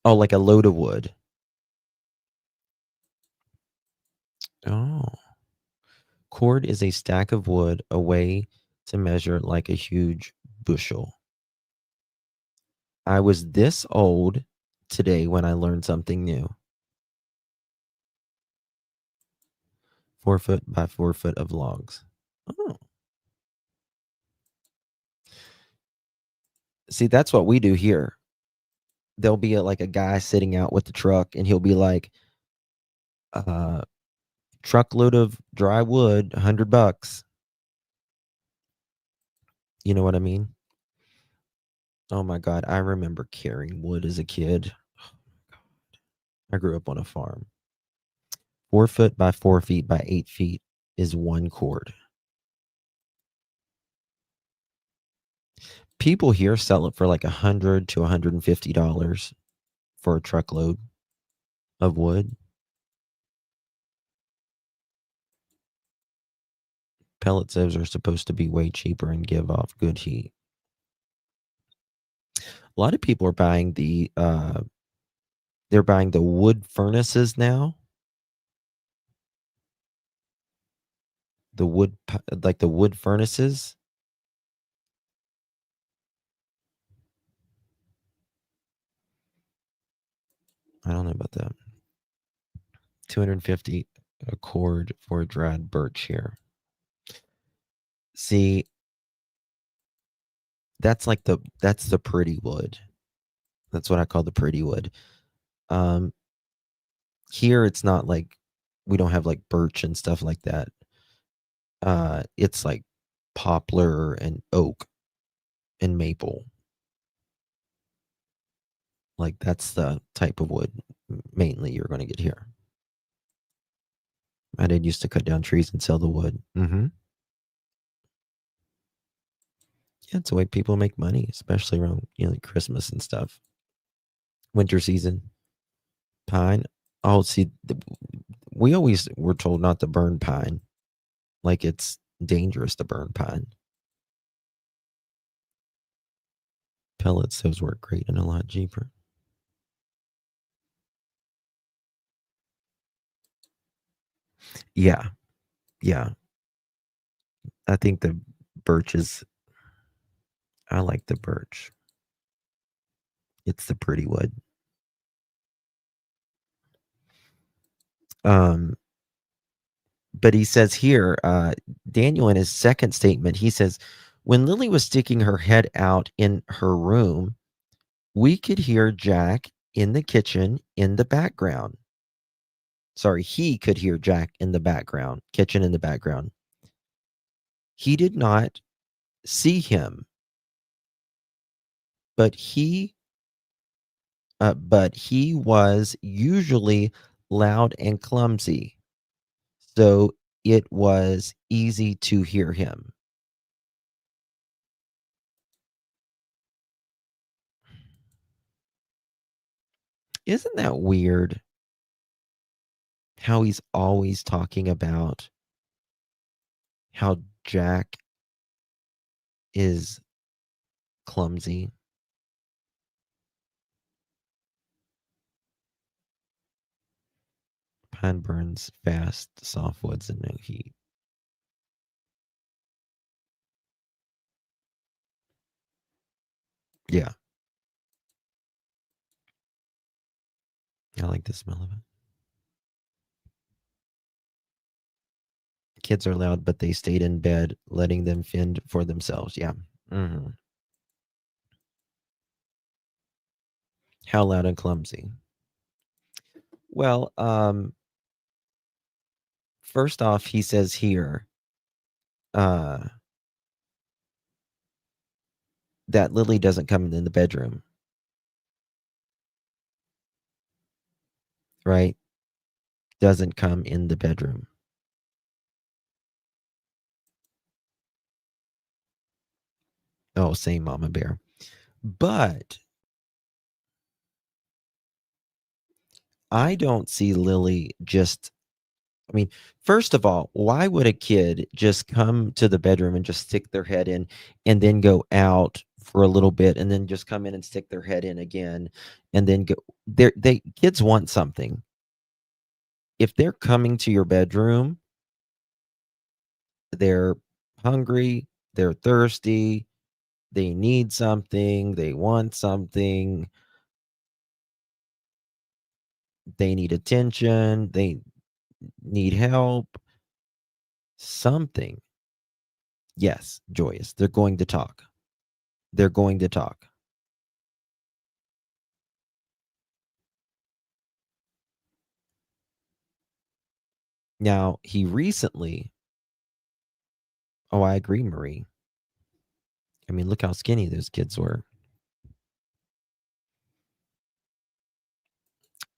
Oh, like a load of wood. Oh. Cord is a stack of wood, a way to measure like a huge bushel. I was this old today when I learned something new. 4 foot by 4 foot of logs. Oh. See, that's what we do here. There'll be like a guy sitting out with the truck and he'll be like, truckload of dry wood, $100. You know what I mean? Oh my God. I remember carrying wood as a kid. I grew up on a farm. 4 foot by 4 feet by 8 feet is one cord. People here sell it for like $100 to $150 for a truckload of wood. Pellet stoves are supposed to be way cheaper and give off good heat. A lot of people are buying they're buying the wood furnaces now. The wood furnaces. I don't know about that. 250 a cord for dried birch here. See, that's the pretty wood. That's what I call the pretty wood. Here it's not like we don't have like birch and stuff like that. It's like poplar and oak and maple. Like that's the type of wood mainly you're going to get here. My dad used to cut down trees and sell the wood. Mm-hmm. Yeah, it's the way people make money, especially around like Christmas and stuff. Winter season, pine. Oh, see, we always were told not to burn pine, like it's dangerous to burn pine. Pellets, those work great and a lot cheaper. Yeah, yeah. I think the birch is. I like the birch. It's the pretty wood. But he says here, Daniel, in his second statement, he says, when Lilly was sticking her head out in her room, we could hear Jack in the kitchen in the background. Sorry, he could hear Jack in the background, kitchen in the background. He did not see him, but he was usually loud and clumsy, so it was easy to hear him. Isn't that weird? how he's always talking about how Jack is clumsy. Pine burns fast, soft woods, and no heat. Yeah, I like the smell of it. Kids are loud, but they stayed in bed, letting them fend for themselves. Yeah. Hmm. How loud and clumsy? Well, first off, he says here uh, that Lily doesn't come in the bedroom, right? Doesn't come in the bedroom. Oh, same, Mama Bear. But I don't see Lily just, I mean, first of all, why would a kid just come to the bedroom and just stick their head in and then go out for a little bit and then just come in and stick their head in again and then go? They kids want something. If they're coming to your bedroom, they're hungry, they're thirsty, they need something, they want something, they need attention, they need help, something. Yes, joyous. They're going to talk. They're going to talk. Now, he recently, oh, I agree, Marie. I mean, look how skinny those kids were.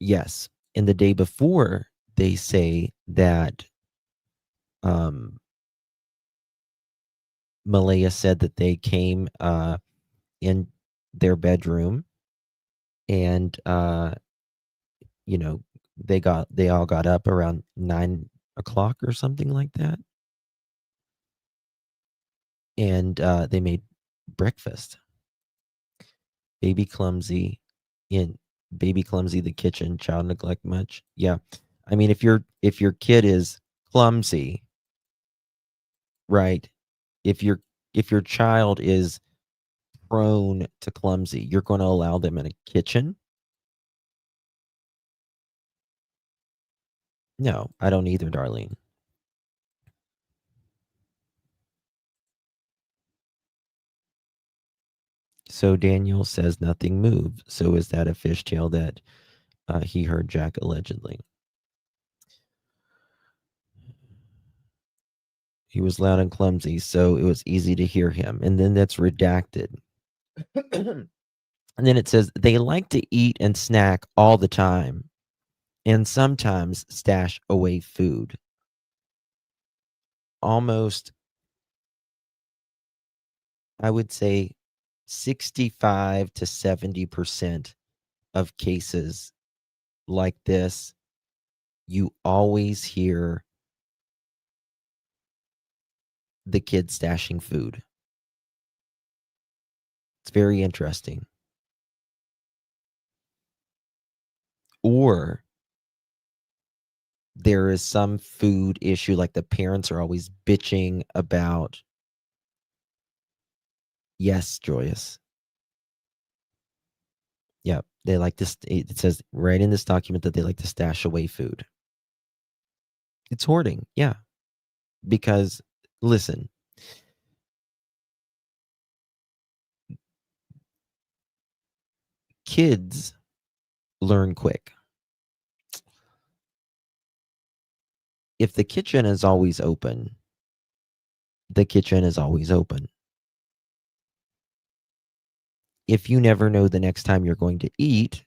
Yes. And the day before, they say that Malaya said that they came in their bedroom and you know, they all got up around 9 o'clock or something like that. And they made breakfast. Baby clumsy in baby clumsy the kitchen, child neglect much. Yeah. I mean, if your kid is clumsy, right? If your child is prone to clumsy, you're going to allow them in a kitchen? No, I don't either, Darlene. So Daniel says nothing moved. So is that a fishtail that he heard Jack allegedly? He was loud and clumsy, so it was easy to hear him. And then that's redacted. And then it says they like to eat and snack all the time and sometimes stash away food. Almost, I would say 65 to 70% of cases like this, you always hear the kid stashing food. It's very interesting. Or there is some food issue, like the parents are always bitching about. Yes, Joyous. Yeah, they like to. It says right in this document that they like to stash away food. It's hoarding, yeah. Because listen, kids learn quick. If the kitchen is always open, the kitchen is always open. If you never know the next time you're going to eat,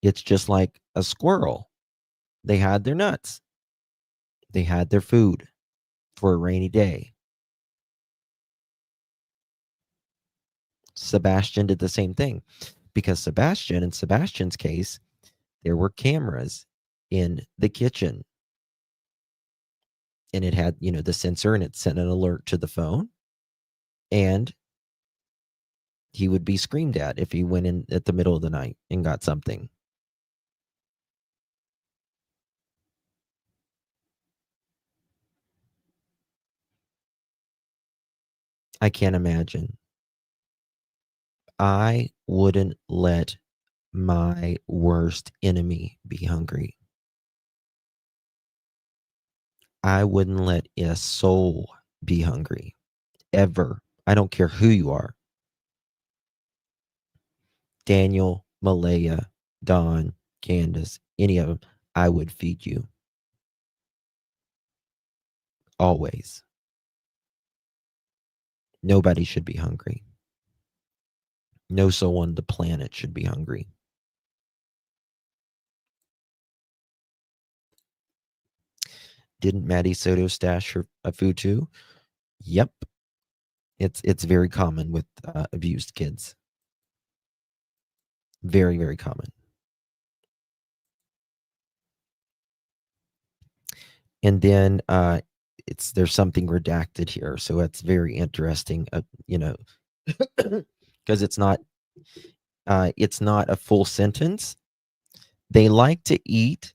it's just like a squirrel. They had their nuts. They had their food for a rainy day. Sebastian did the same thing because Sebastian, in Sebastian's case, There were cameras in the kitchen. And it had, the sensor, and it sent an alert to the phone. And he would be screamed at if he went in at the middle of the night and got something. I can't imagine. I wouldn't let my worst enemy be hungry. I wouldn't let a soul be hungry, ever. I don't care who you are. Daniel, Malaya, Don, Candace, any of them, I would feed you. Always. Nobody should be hungry. No soul on the planet should be hungry. Didn't Maddie Soto stash her food too? Yep. It's very common with abused kids. Very, very common. And then there's something redacted here, so it's very interesting. Because it's not a full sentence. They like to eat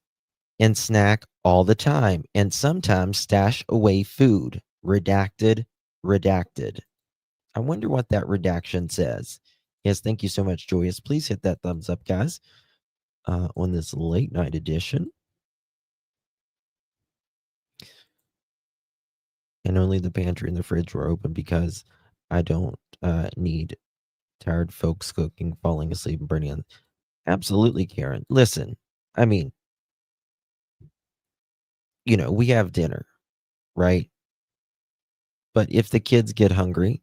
and snack all the time, and sometimes stash away food. Redacted. I wonder what that redaction says. Yes, thank you so much, Joyous. Please hit that thumbs up, guys, on this late night edition. And only the pantry and the fridge were open because I don't need tired folks cooking, falling asleep, and burning on. Absolutely, Karen. Listen, I mean, we have dinner, right? But if the kids get hungry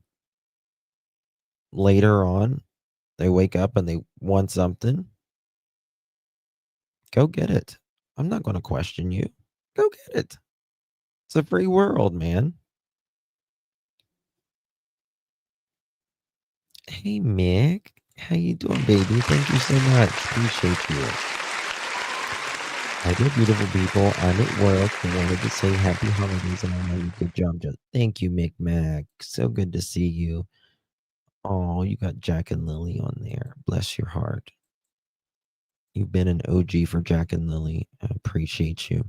later on, they wake up and they want something, go get it. I'm not going to question you. Go get it. It's a free world, man. Hey, Mick. How you doing, baby? Thank you so much. Appreciate you. Hi there, beautiful people. I'm at work. I wanted to say happy holidays, and I know you good job. Thank you, Mick Mac. So good to see you. Oh, you got Jack and Lilly on there. Bless your heart. You've been an OG for Jack and Lilly. I appreciate you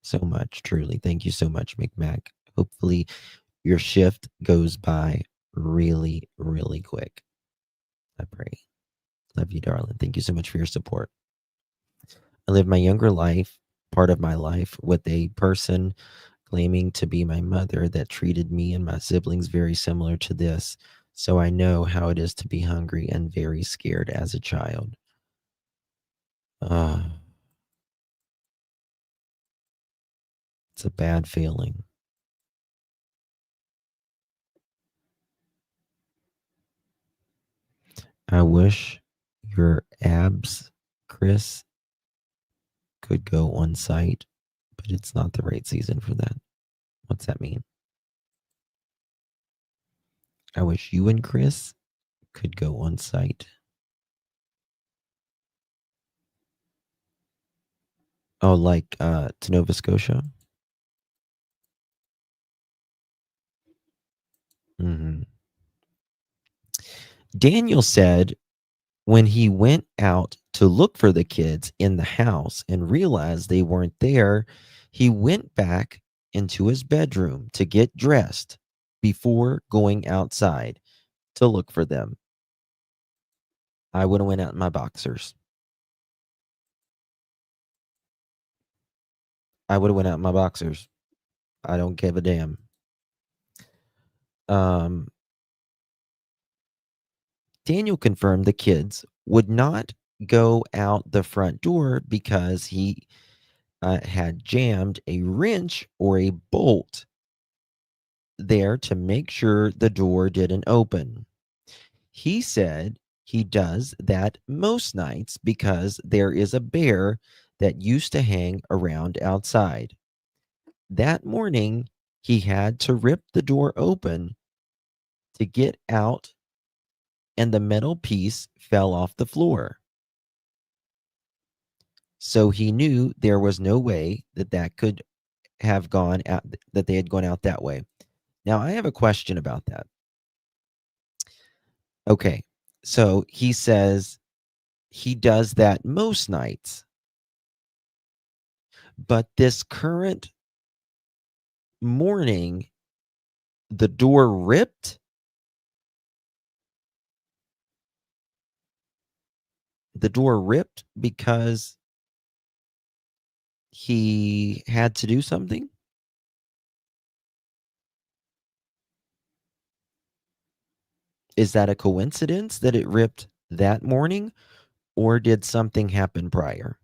so much, truly. Thank you so much, Mick Mac. Hopefully your shift goes by really, really quick. I pray. Love you, darling. Thank you so much for your support. I lived my younger life, part of my life, with a person claiming to be my mother that treated me and my siblings very similar to this. So I know how it is to be hungry and very scared as a child. It's a bad feeling. I wish your abs, Chris, could go on site, but it's not the right season for that. What's that mean? I wish you and Chris could go on site. Oh, like to Nova Scotia? Mm-hmm. Daniel said when he went out to look for the kids in the house and realized they weren't there, he went back into his bedroom to get dressed before going outside to look for them. I would have went out in my boxers. I would have went out in my boxers. I don't give a damn. Daniel confirmed the kids would not go out the front door because he had jammed a wrench or a bolt there to make sure the door didn't open. He said he does that most nights because there is a bear that used to hang around outside. That morning, he had to rip the door open to get out, and the metal piece fell off the floor. So he knew there was no way that could have gone out, that they had gone out that way. Now, I have a question about that. Okay, so he says he does that most nights, but this current morning, the door ripped. The door ripped because he had to do something. Is that a coincidence that it ripped that morning, or did something happen prior?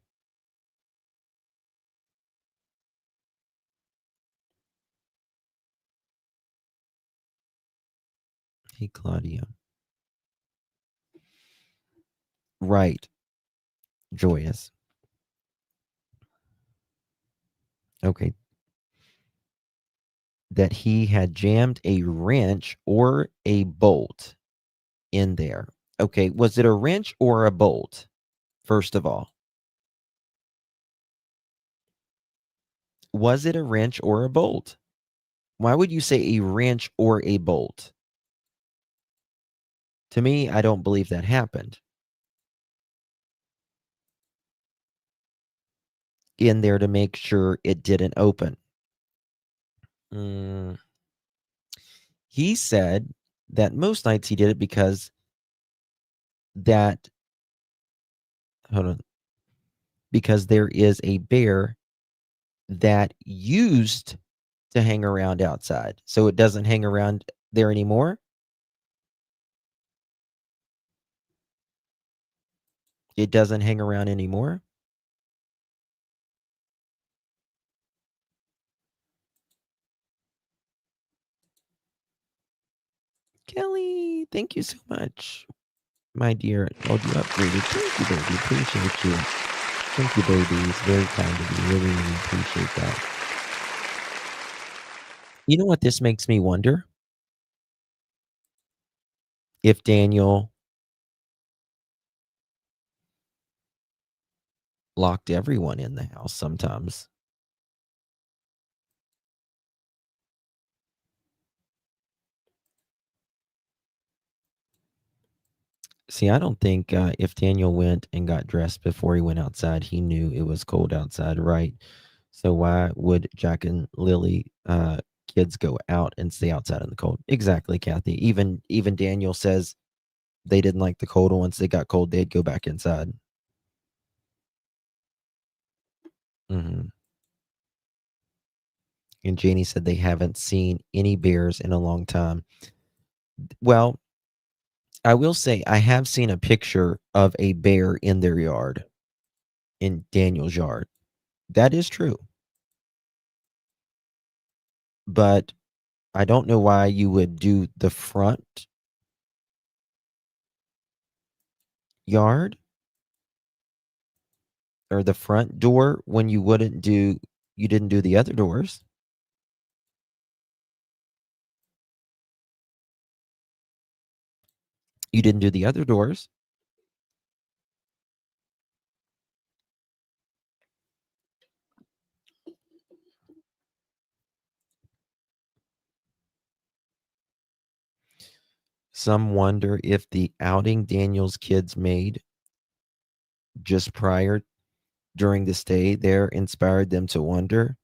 Hey, Claudia. Right, Joyous. Okay. That he had jammed a wrench or a bolt in there. Okay, was it a wrench or a bolt, first of all? Was it a wrench or a bolt? Why would you say a wrench or a bolt? To me, I don't believe that happened. In there to make sure it didn't open. Mm, he said that most nights he did it because that, hold on, because there is a bear that used to hang around outside. So it doesn't hang around there anymore. It doesn't hang around anymore. Kelly, thank you so much, my dear. Oh, you upgraded. Thank you, baby. Appreciate you. Thank you, baby. It's very kind of you. Really, really appreciate that. You know what this makes me wonder? If Daniel locked everyone in the house sometimes. See, I don't think if Daniel went and got dressed before he went outside, he knew it was cold outside, right? So why would Jack and Lilly kids go out and stay outside in the cold? Exactly, Kathy. Even Daniel says they didn't like the cold, and once they got cold, they'd go back inside. Hmm. And Janie said they haven't seen any bears in a long time. Well, I will say I have seen a picture of a bear in their yard, in Daniel's yard. That is true. But I don't know why you would do the front yard or the front door when you didn't do the other doors. You didn't do the other doors. Some wonder if the outing Daniel's kids made just prior during the stay there inspired them to wonder.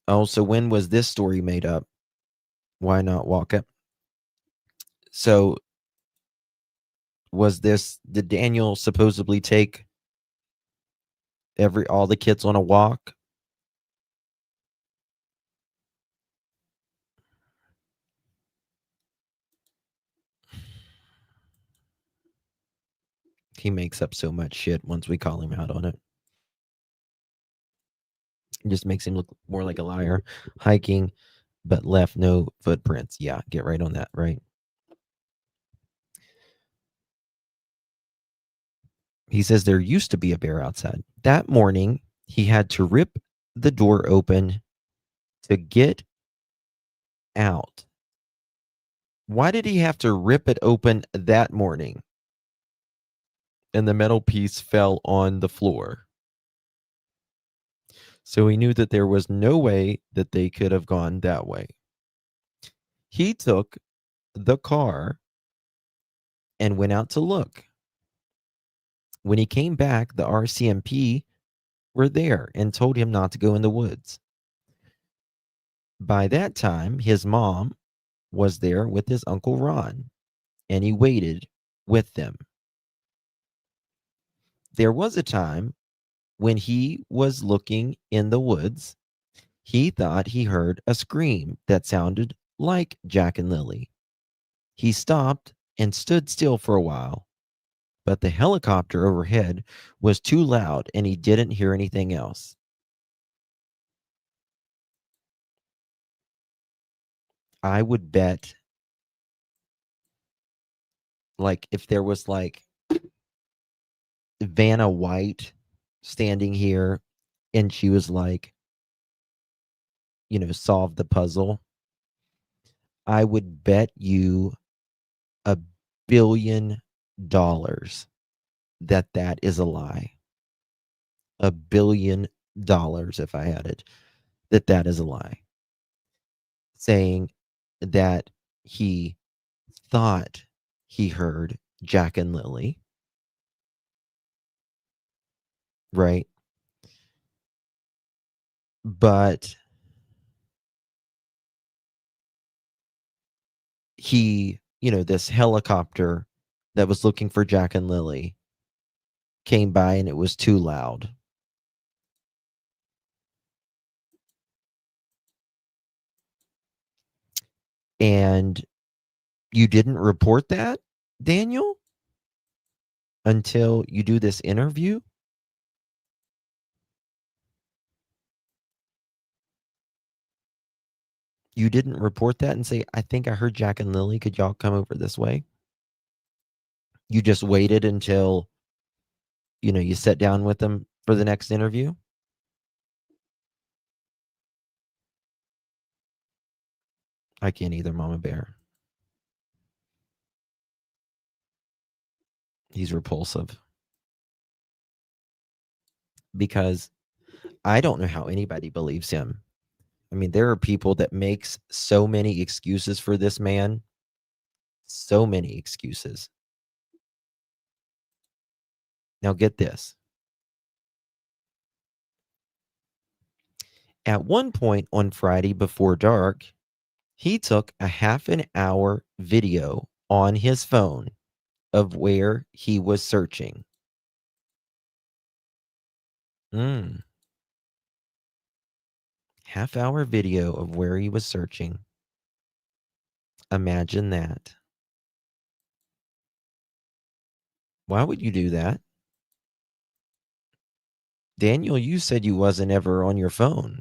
Oh, so when was this story made up? Why not walk up? So did Daniel supposedly take all the kids on a walk? He makes up so much shit once we call him out on it. It just makes him look more like a liar. Hiking, but left no footprints. Yeah, get right on that, right? He says there used to be a bear outside. That morning, he had to rip the door open to get out. Why did he have to rip it open that morning? and the metal piece fell on the floor. So he knew that there was no way that they could have gone that way. He took the car and went out to look. When he came back, the RCMP were there and told him not to go in the woods. By that time, his mom was there with his Uncle Ron, and he waited with them. There was a time when he was looking in the woods. He thought he heard a scream that sounded like Jack and Lilly. He stopped and stood still for a while, but the helicopter overhead was too loud and he didn't hear anything else. I would bet, like, if there was like Vanna White standing here and she was like, solve the puzzle, I would bet you $1 billion that is a lie. $1 billion if I had it, that is a lie. Saying that he thought he heard Jack and Lilly, right? But he, this helicopter that was looking for Jack and Lilly came by and it was too loud. And you didn't report that, Daniel, until you do this interview? You didn't report that and say, I think I heard Jack and Lilly. Could y'all come over this way? You just waited until, you sat down with them for the next interview? I can't either, Mama Bear. He's repulsive. Because I don't know how anybody believes him. I mean, there are people that makes so many excuses for this man. So many excuses. Now get this. At one point on Friday before dark, he took a half an hour video on his phone of where he was searching. Half-hour video of where he was searching. Imagine that. Why would you do that? Daniel, you said you wasn't ever on your phone.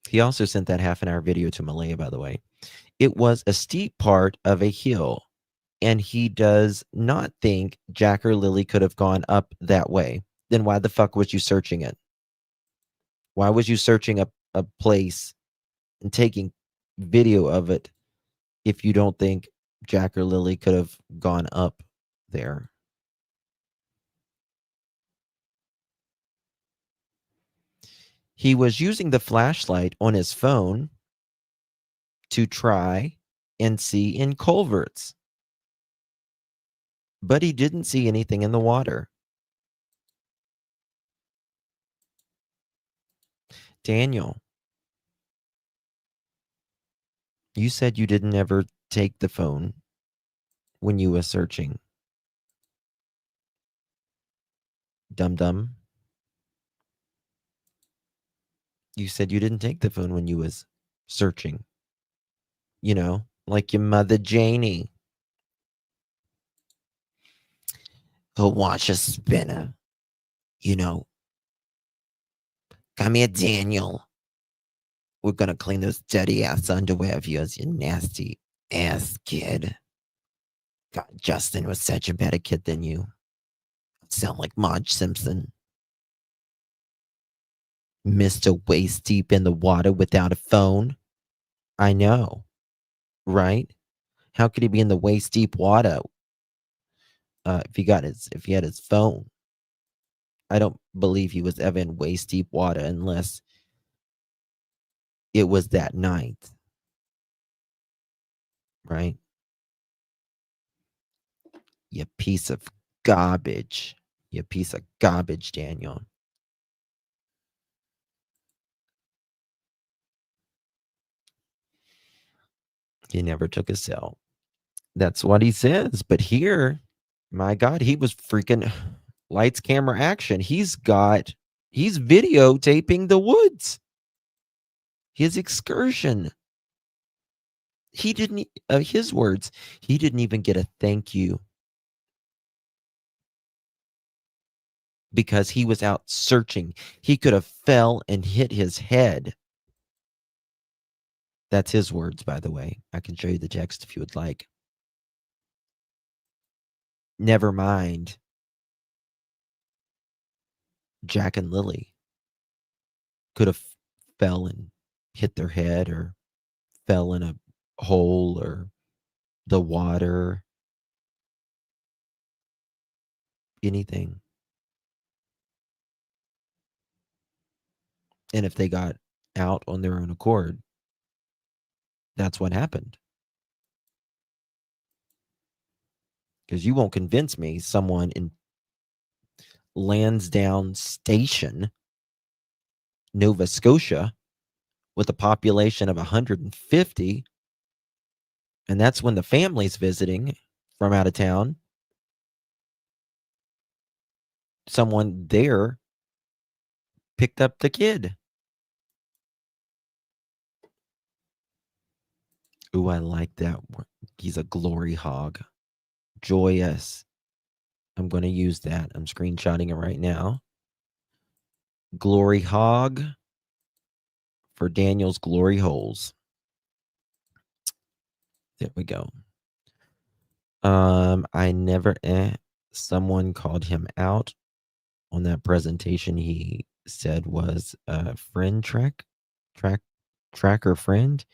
He also sent that half an hour video to Malaya, by the way. It was a steep part of a hill, and he does not think Jack or Lilly could have gone up that way. Then why the fuck was you searching it? Why was you searching a place and taking video of it if you don't think Jack or Lilly could have gone up there? He was using the flashlight on his phone to try and see in culverts, but he didn't see anything in the water. Daniel, you said you didn't ever take the phone when you were searching. Dum-dum. You said you didn't take the phone when you was searching. Like your mother Janie. Go watch a spinner. Come here, Daniel. We're going to clean those dirty ass underwear of yours, you nasty ass kid. God, Justin was such a better kid than you. Sound like Marge Simpson. Mr. Waist deep in the water without a phone. I know, right? How could he be in the waist deep water if he had his phone? I don't believe he was ever in waist deep water unless it was that night, right? You piece of garbage. You piece of garbage, Daniel. He never took a cell. That's what he says. But here, my God, he was freaking lights, camera, action. He's videotaping the woods. His excursion. He didn't, his words, he didn't even get a thank you because he was out searching. He could have fell and hit his head. That's his words, by the way. I can show you the text if you would like. Never mind Jack and Lilly could have fell and hit their head or fell in a hole or the water, anything. And if they got out on their own accord, that's what happened. Because you won't convince me someone in Lansdowne Station, Nova Scotia, with a population of 150, and that's when the family's visiting from out of town, someone there picked up the kid. Ooh, I like that one. He's a glory hog. Joyous. I'm going to use that. I'm screenshotting it right now. Glory hog for Daniel's glory holes. There we go. I never someone called him out on that presentation. He said was a friend tracker friend,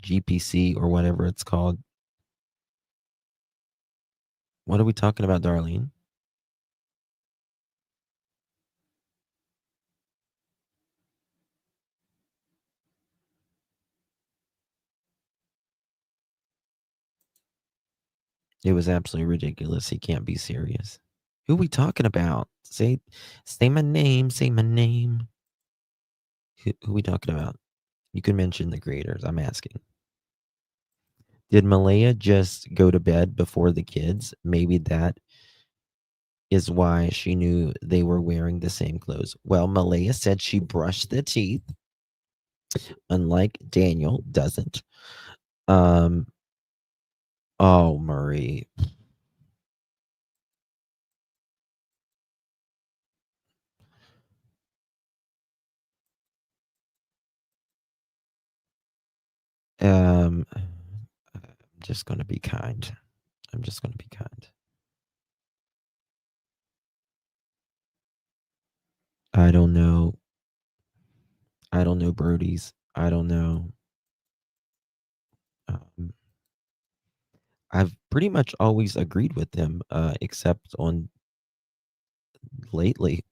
GPC or whatever it's called. What are we talking about, Darlene? It was absolutely ridiculous. He can't be serious. Who are we talking about? Say my name. Say my name. Who are we talking about? You can mention the creators. I'm asking. Did Malaya just go to bed before the kids? Maybe that is why she knew they were wearing the same clothes. Well, Malaya said she brushed the teeth, unlike Daniel doesn't. Oh, Marie. I'm just going to be kind. I'm just going to be kind. I don't know. I don't know Brody's. I don't know. I've pretty much always agreed with them, except on lately.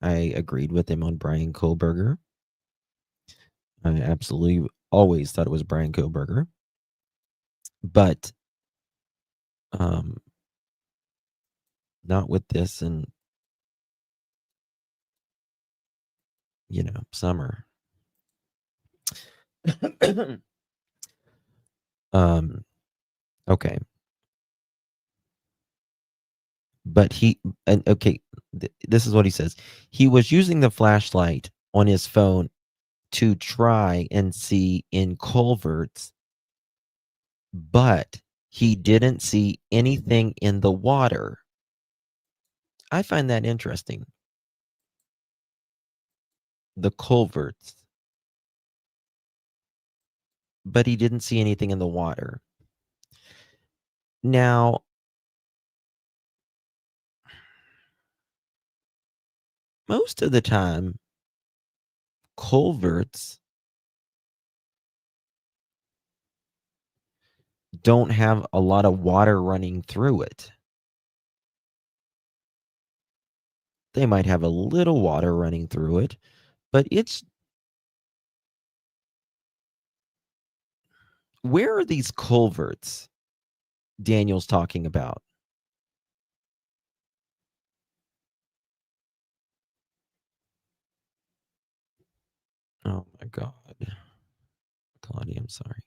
I agreed with him on Brian Kohlberger. I absolutely always thought it was Brian Kohlberger. But not with this and summer. Okay. But this is what he says. He was using the flashlight on his phone to try and see in culverts, but he didn't see anything in the water. I find that interesting. The culverts. But he didn't see anything in the water. Now, most of the time, culverts don't have a lot of water running through it. They might have a little water running through it, but where are these culverts Daniel's talking about? Oh my God. Claudia, I'm sorry.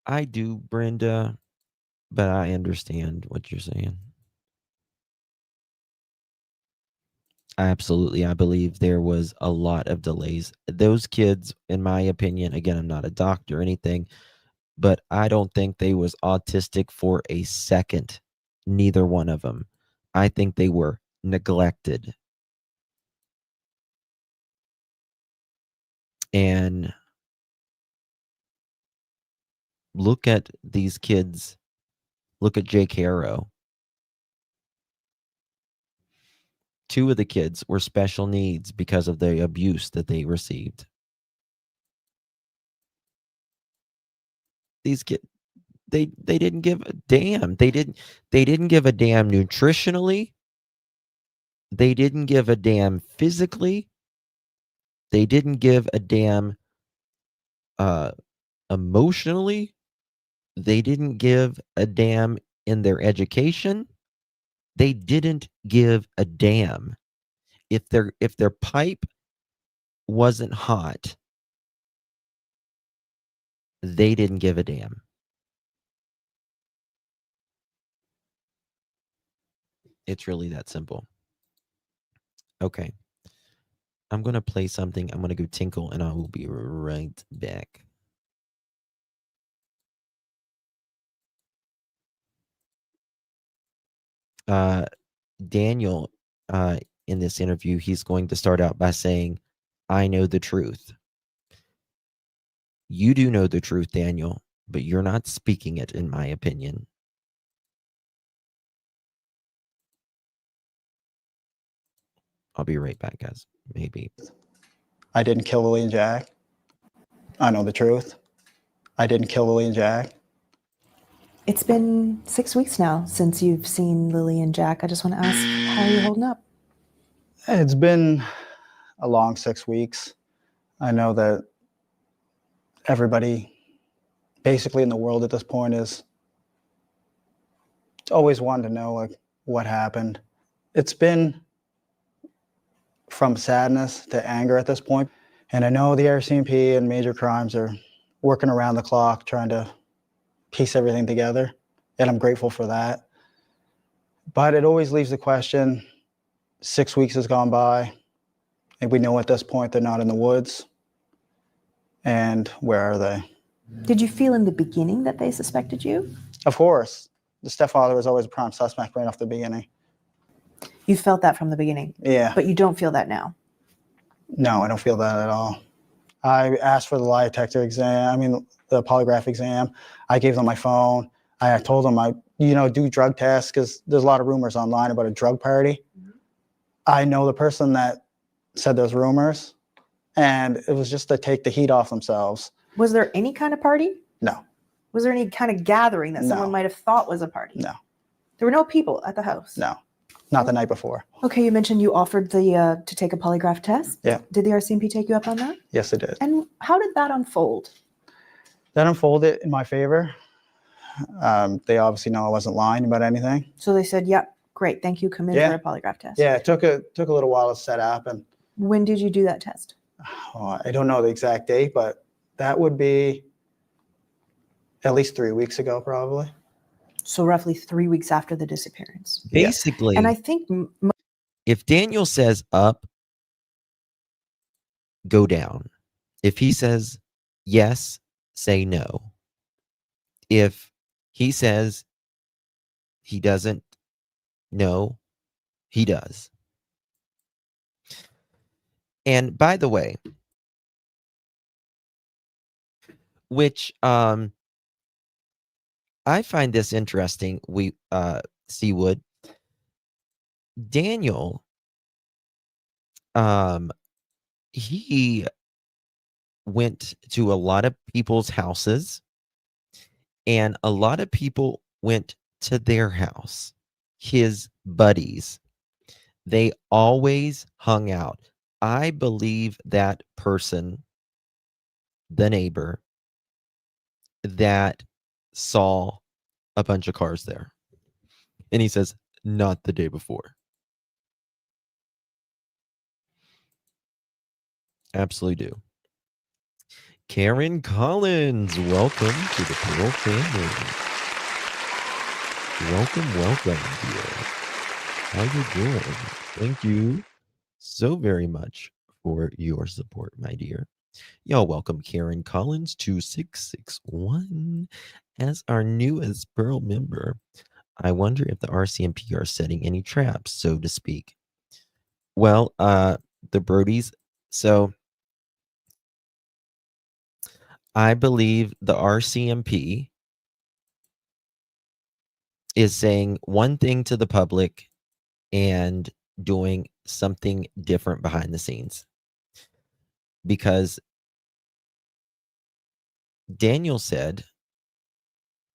I do, Brenda, but I understand what you're saying. Absolutely. I believe there was a lot of delays. Those kids, in my opinion, again, I'm not a doctor or anything, but I don't think they was autistic for a second. Neither one of them. I think they were neglected. And look at these kids. Look at Jake Harrow. 2 of the kids were special needs because of the abuse that they received. These kids, they didn't give a damn. They didn't give a damn nutritionally. They didn't give a damn physically. They didn't give a damn emotionally. They didn't give a damn in their education. They didn't give a damn. If their pipe wasn't hot, they didn't give a damn. It's really that simple. Okay. I'm going to play something. I'm going to go tinkle and I will be right back. Daniel, in this interview, he's going to start out by saying, I know the truth. You do know the truth, Daniel, but you're not speaking it, in my opinion. I'll be right back, guys. Maybe. I didn't kill Lilly and Jack. I know the truth. I didn't kill Lilly and Jack. It's been 6 weeks now since you've seen Lilly and Jack. I just want to ask, how are you holding up? It's been a long 6 weeks. I know that everybody basically in the world at this point is always wanting to know like what happened. It's been from sadness to anger at this point. And I know the RCMP and major crimes are working around the clock trying to piece everything together. And I'm grateful for that. But it always leaves the question, 6 weeks has gone by, and we know at this point they're not in the woods. And where are they? Did you feel in the beginning that they suspected you? Of course. The stepfather was always a prime suspect right off the beginning. You felt that from the beginning? Yeah. But you don't feel that now? No, I don't feel that at all. I asked for the lie detector exam, the polygraph exam. I gave them my phone. I told them do drug tests because there's a lot of rumors online about a drug party. Mm-hmm. I know the person that said those rumors, and it was just to take the heat off themselves. Was there any kind of party? No. Was there any kind of gathering that someone might have thought was a party? No. There were no people at the house? No. Not the night before. Okay, you mentioned you offered to take a polygraph test. Yeah. Did the RCMP take you up on that? Yes, it did. And how did that unfold? That unfolded in my favor. They obviously know I wasn't lying about anything. So they said, yep, great, thank you, come in for a polygraph test. Yeah, it took a little while to set up. And when did you do that test? I don't know the exact date, but that would be at least 3 weeks ago, probably. So roughly 3 weeks after the disappearance. Basically. And I think if Daniel says up, go down. If he says yes, say no. If he says he doesn't know, he does. And by the way, which I find this interesting. Seawood, Daniel, he went to a lot of people's houses, and a lot of people went to their house. His buddies, they always hung out. I believe that person, the neighbor, that saw a bunch of cars there. And he says, not the day before. Absolutely do. Karen Collins, welcome to the Pearl family. Welcome, dear. How you doing? Thank you so very much for your support, my dear. Y'all welcome Karen Collins to 661 as our newest Pearl member. I wonder if the RCMP are setting any traps, so to speak. Well, the Brodies, so I believe the RCMP is saying one thing to the public and doing something different behind the scenes. Because Daniel said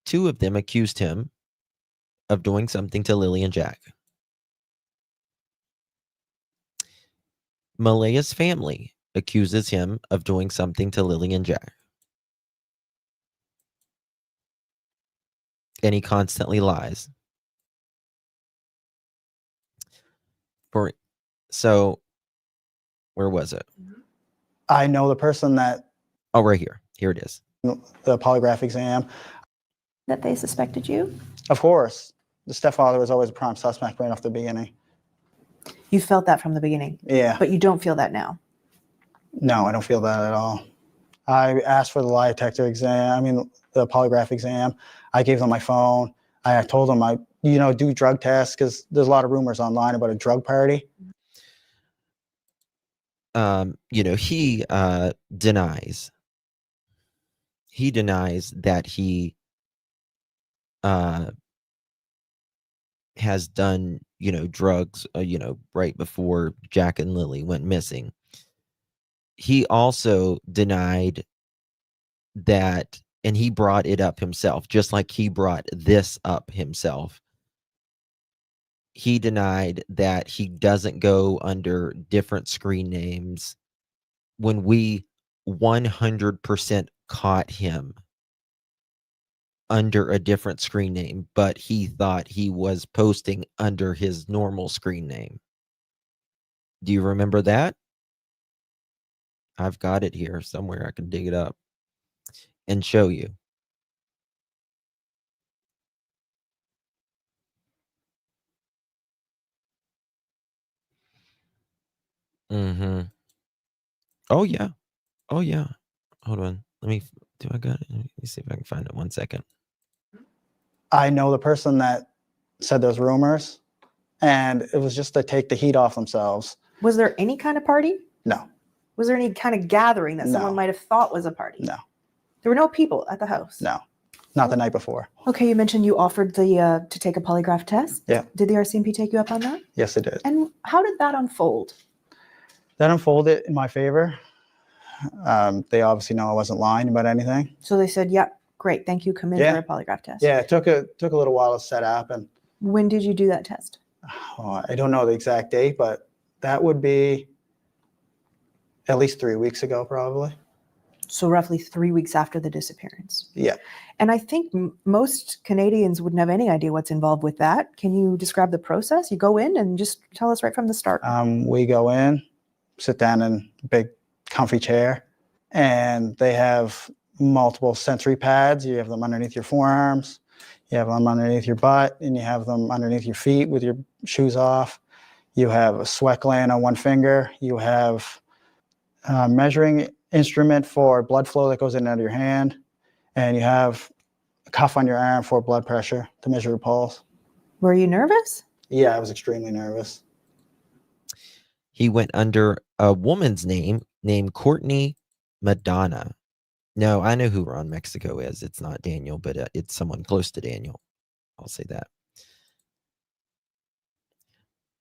2 of them accused him of doing something to Lilly and Jack. Malaya's family accuses him of doing something to Lilly and Jack. And he constantly lies. So, where was it? I know the person that, Oh, right here. Here it is. the polygraph exam. That they suspected you? Of course, the stepfather was always a prime suspect right off the beginning. You felt that from the beginning, Yeah. but you don't feel that now. No, I don't feel that at all. I asked for the lie detector exam, the polygraph exam. I gave them my phone. I told them I do drug tests because there's a lot of rumors online about a drug party. He denies. He denies that he has done, drugs, right before Jack and Lilly went missing. He also denied that, and he brought it up himself, just like he brought this up himself. He denied that he doesn't go under different screen names when we 100% caught him under a different screen name, but he thought he was posting under his normal screen name. Do you remember that? I've got it here somewhere. I can dig it up and show you. Mm-hmm. Oh, yeah. Oh, yeah. Hold on. Do I got it? Let me see if I can find it. 1 second. I know the person that said those rumors, and it was just to take the heat off themselves. Was there any kind of party? No. Was there any kind of gathering that someone might have thought was a party? No. There were no people at the house? No. Not the night before. Okay, you mentioned you offered to take a polygraph test. Yeah. Did the RCMP take you up on that? Yes, it did. And how did that unfold? That unfolded in my favor. They obviously know I wasn't lying about anything. So they said, "Yep, great, thank you. Come in for a polygraph test." Yeah, it took a little while to set up. And when did you do that test? I don't know the exact date, but that would be at least 3 weeks ago, probably. So roughly 3 weeks after the disappearance. Yeah. And I think most Canadians wouldn't have any idea what's involved with that. Can you describe the process? You go in and just tell us right from the start. We go in, sit down in a big comfy chair, and they have multiple sensory pads. You have them underneath your forearms, you have them underneath your butt, and you have them underneath your feet with your shoes off. You have a sweat gland on one finger. You have a measuring instrument for blood flow that goes in and out of your hand. And you have a cuff on your arm for blood pressure to measure your pulse. Were you nervous? Yeah, I was extremely nervous. He went under a woman's name named Courtney Madonna. No, I know who Ron Mexico is. It's not Daniel, but it's someone close to Daniel. I'll say that.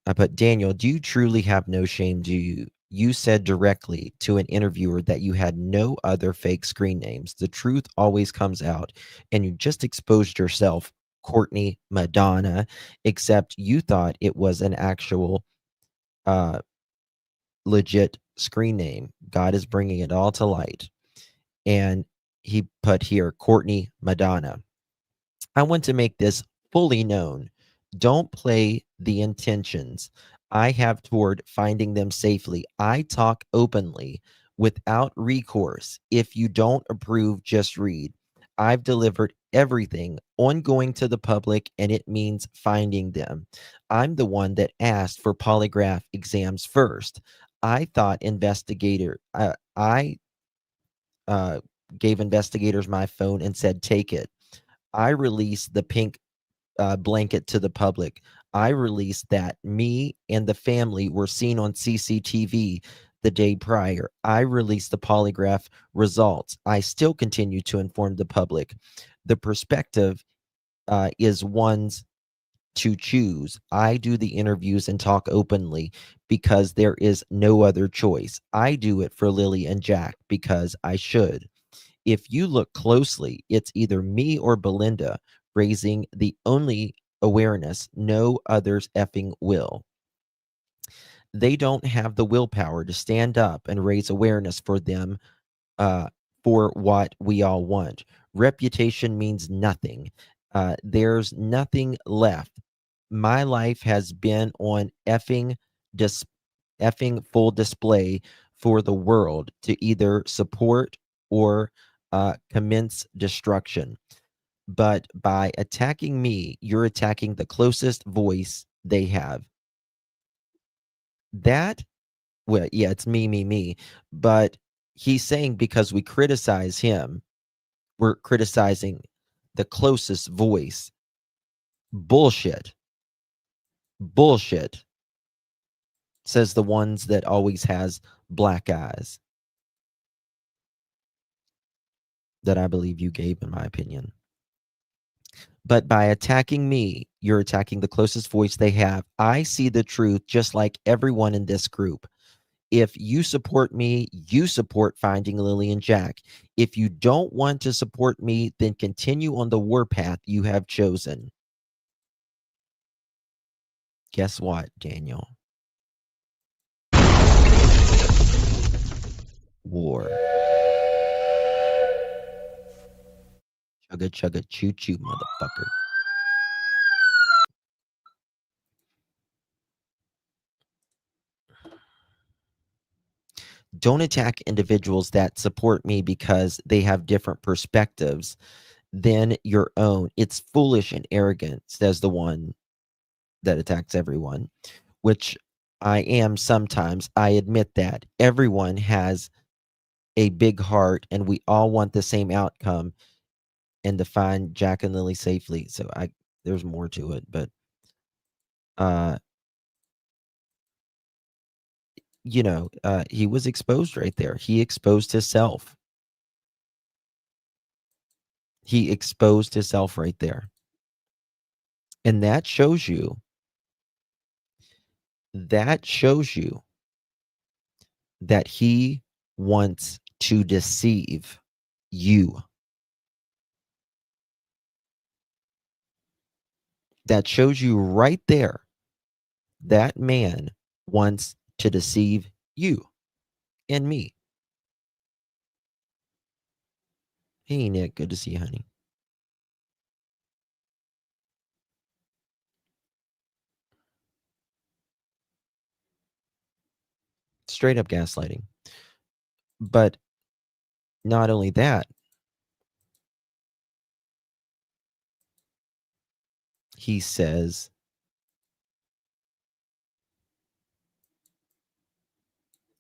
I put, Daniel, do you truly have no shame? Do you? You said directly to an interviewer that you had no other fake screen names. The truth always comes out, and you just exposed yourself, Courtney Madonna, except you thought it was an actual legit screen name. God is bringing it all to light. And he put here, Courtney Madonna. I want to make this fully known. Don't play the intentions I have toward finding them safely. I talk openly without recourse. If you don't approve, just read. I've delivered everything ongoing to the public, and it means finding them. I'm the one that asked for polygraph exams first. I thought I gave investigators my phone and said, take it. I released the pink blanket to the public. I released that me and the family were seen on CCTV the day prior. I released the polygraph results. I still continue to inform the public. The perspective is one's to choose. I do the interviews and talk openly because there is no other choice. I do it for Lilly and Jack because I should. If you look closely, it's either me or Belinda raising the only awareness no others effing will. They don't have the willpower to stand up and raise awareness for them, for what we all want. Reputation means nothing. There's nothing left. My life has been on effing full display for the world to either support or commence destruction. But by attacking me, you're attacking the closest voice they have. That, well, yeah, it's me. But he's saying because we criticize him, we're criticizing the closest voice. Bullshit. Bullshit. Says the ones that always has black eyes. That I believe you gave, in my opinion. But by attacking me, you're attacking the closest voice they have. I see the truth just like everyone in this group. If you support me, you support finding Lilly and Jack. If you don't want to support me, then continue on the warpath you have chosen. Guess what, Daniel? War. Chugga chugga choo choo, motherfucker. Don't attack individuals that support me because they have different perspectives than your own. It's foolish and arrogant, says the one that attacks everyone, which I am sometimes. I admit that. Everyone has a big heart and we all want the same outcome and to find Jack and Lilly safely. So there's more to it, but he was exposed right there. He exposed himself. He exposed himself right there. And that shows you that he wants to deceive you. That shows you right there that man wants to deceive you and me. Hey, Nick, good to see you, honey. Straight up gaslighting. But not only that, he says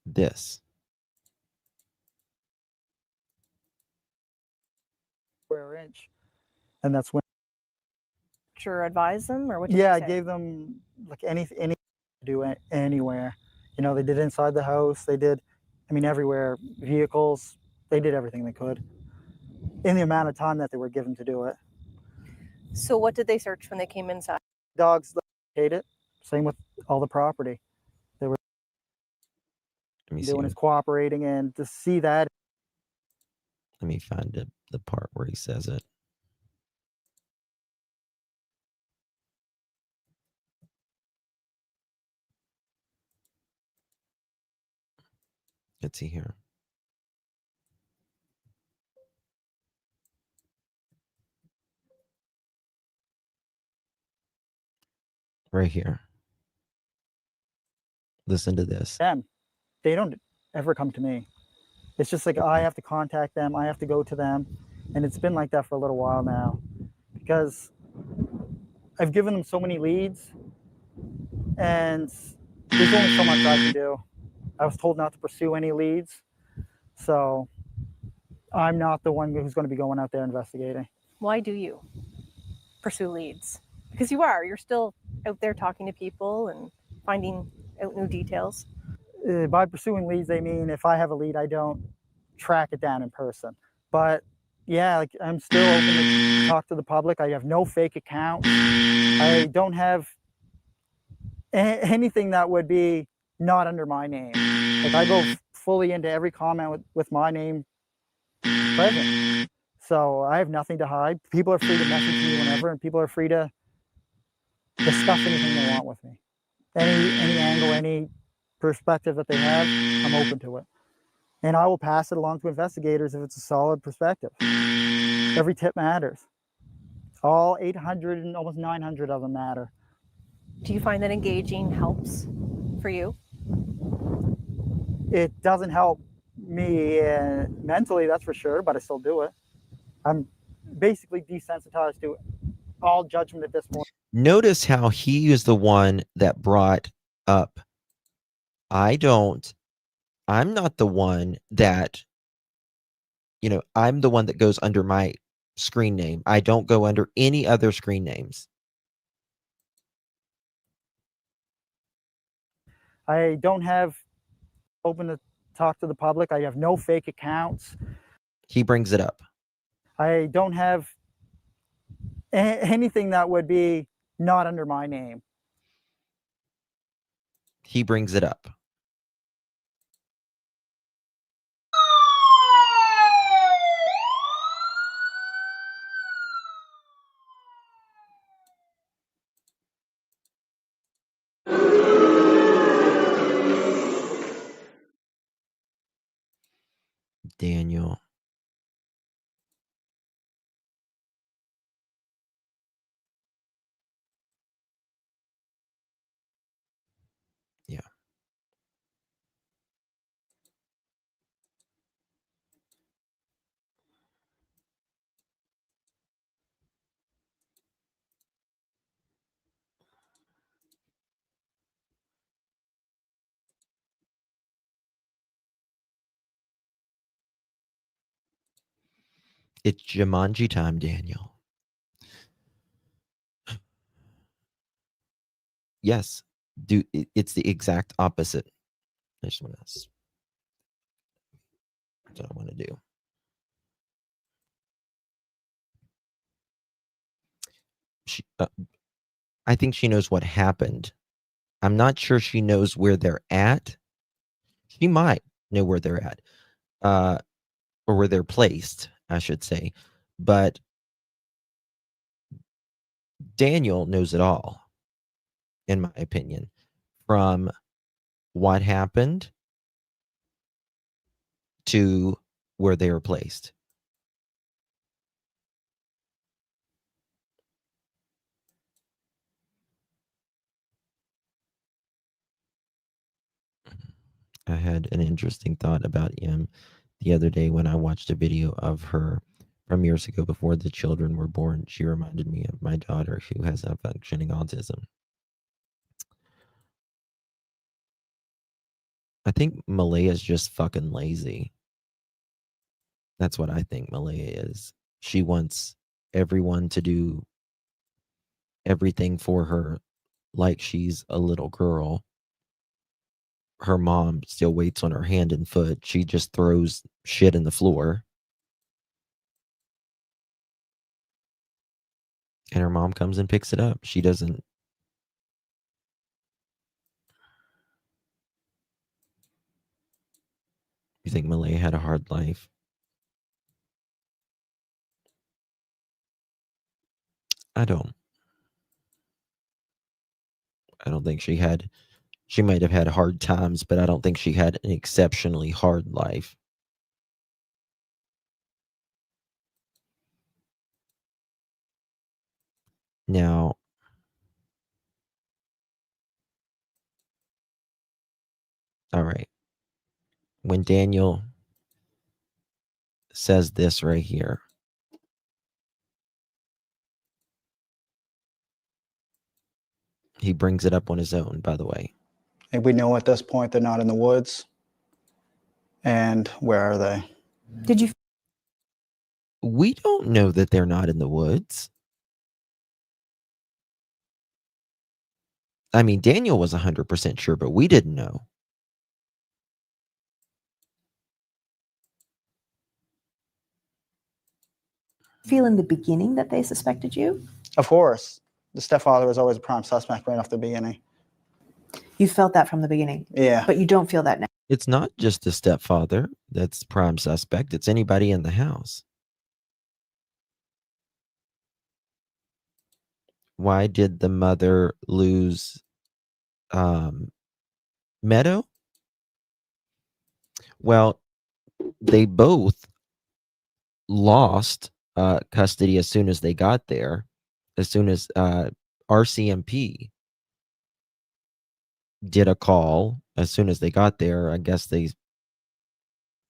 this. Square inch, and that's when. Advise them, or what? Did Yeah, you I say? gave them like any to do anywhere. You know, they did inside the house. They did, I mean, everywhere. Vehicles. They did everything they could in the amount of time that they were given to do it. So what did they search when they came inside? Dogs hate it. Same with all the property. They were Let me see. doing is cooperating, and to see that. Let me find the part where he says it. Let's see here. Right here. Listen to this. Them, they don't ever come to me. It's just like I have to contact them. I have to go to them, and it's been like that for a little while now, because I've given them so many leads, and there's only so much I can do. I was told not to pursue any leads, so I'm not the one who's going to be going out there investigating. Why do you pursue leads? Because you're still out there talking to people and finding out new details. By pursuing leads, they mean if I have a lead, I don't track it down in person. But yeah, like I'm still open to talk to the public. I have no fake accounts. I don't have anything that would be not under my name. Like I go fully into every comment with my name present. So I have nothing to hide. People are free to message me whenever, and people are free to discuss anything they want with me. Any angle, any perspective that they have, I'm open to it. And I will pass it along to investigators if it's a solid perspective. Every tip matters. All 800 and almost 900 of them matter. Do you find that engaging helps for you? It doesn't help me mentally, that's for sure, but I still do it. I'm basically desensitized to all judgment at this point. Notice how he is the one that brought up, I'm not the one that, I'm the one that goes under my screen name. I don't go under any other screen names. I don't have open to talk to the public. I have no fake accounts. He brings it up. I don't have anything that would be not under my name. He brings it up. Daniel. Yeah. It's Jumanji time, Daniel. Yes, it's the exact opposite. I just want to. That's what I want to do. I think she knows what happened. I'm not sure she knows where they're at. She might know where they're at, or where they're placed, I should say. But Daniel knows it all, in my opinion, from what happened to where they were placed. I had an interesting thought about him the other day when I watched a video of her from years ago before the children were born. She reminded me of my daughter who has functioning autism. I think Malaya is just fucking lazy. That's what I think Malaya is. She wants everyone to do everything for her like she's a little girl. her mom still waits on her hand and foot. She just throws shit in the floor. And her mom comes and picks it up. She doesn't. You think Malaya had a hard life? I don't think she had. She might have had hard times, but I don't think she had an exceptionally hard life. Now, all right. When Daniel says this right here, he brings it up on his own, by the way. And we know at this point they're not in the woods. And where are they? Did you We don't know that they're not in the woods. I mean, Daniel was 100% sure, but we didn't know. feel in the beginning that they suspected you? Of course. The stepfather was always a prime suspect right off the beginning. You felt that from the beginning, Yeah. but you don't feel that now. It's not just the stepfather that's prime suspect. It's anybody in the house. Why did the mother lose Meadow? Well, they both lost custody as soon as they got there, as soon as RCMP did a call. As soon as they got there, I guess they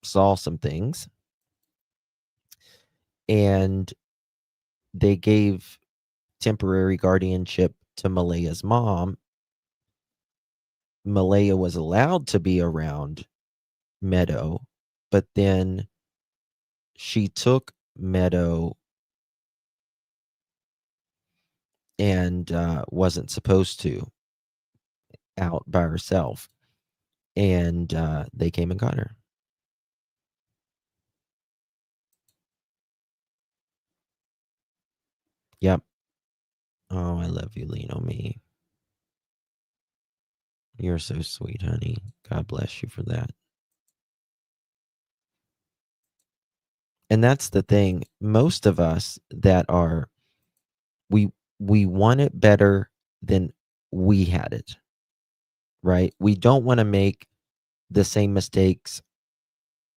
saw some things, and they gave temporary guardianship to Malaya's mom. Malaya was allowed to be around Meadow, but then she took Meadow and wasn't supposed to, out by herself, and they came and got her. Yep. Oh, I love you, lean on me. You're so sweet, honey. God bless you for that. And that's the thing. Most of us that are, we want it better than we had it, right? We don't want to make the same mistakes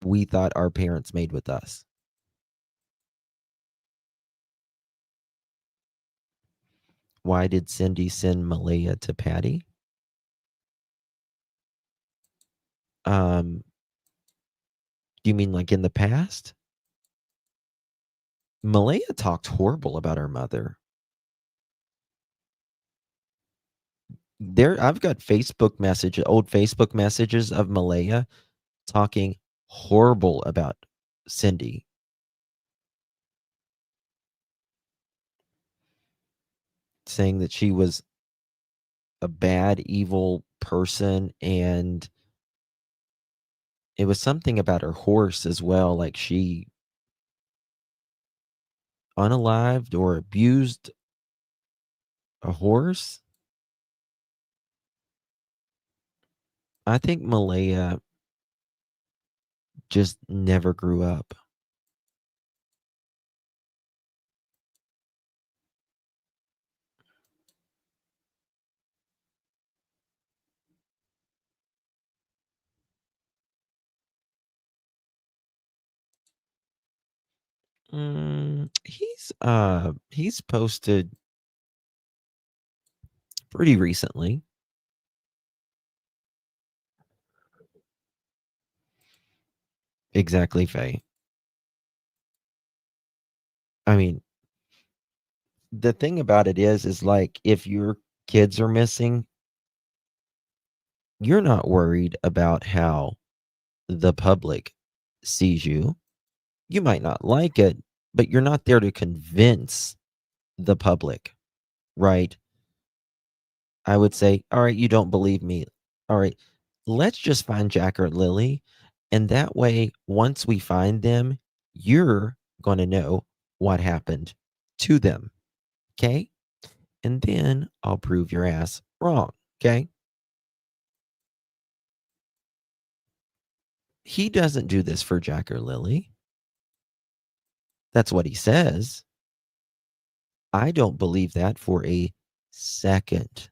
we thought our parents made with us. Why did Cindy send Malaya to Patty? Do you mean like in the past? Malaya talked horrible about her mother. I've got old Facebook messages of Malaya talking horrible about Cindy. Saying that she was a bad, evil person, and it was something about her horse as well, like she unalived or abused a horse. I think Malaya just never grew up. He's posted pretty recently. Exactly, Faye. I mean, the thing about it is like, if your kids are missing, you're not worried about how the public sees you. You might not like it, but you're not there to convince the public, right? I would say, all right, you don't believe me. All right, let's just find Jack or Lilly. And that way, once we find them, you're going to know what happened to them. Okay. And then I'll prove your ass wrong. Okay. He doesn't do this for Jack or Lilly. That's what he says. I don't believe that for a second.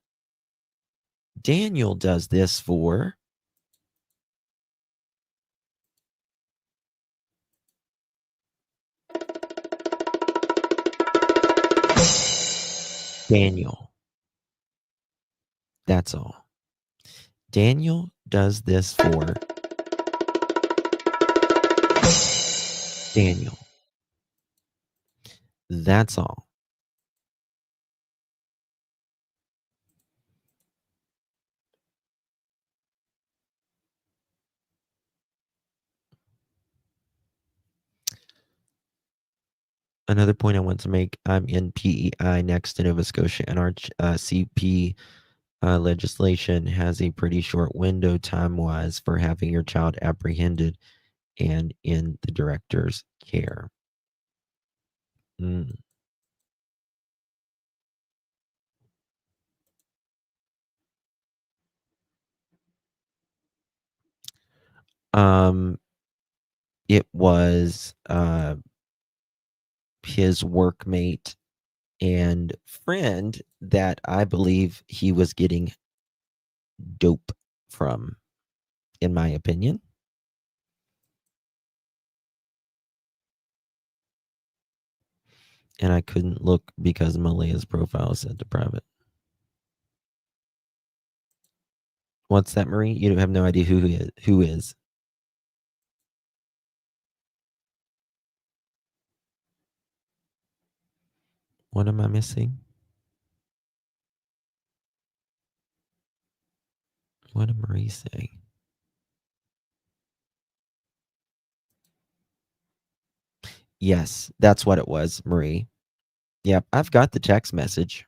Daniel does this for Daniel. That's all. Daniel does this for Daniel. That's all. Another point I want to make, I'm in PEI next to Nova Scotia, and our CP legislation has a pretty short window time-wise for having your child apprehended and in the director's care. It was his workmate and friend that I believe he was getting dope from, in my opinion. And I couldn't look because Malia's profile is set to private. What's that, Marie? You have no idea who is. What am I missing? What did Marie say? Yes, that's what it was, Marie. Yep, I've got the text message.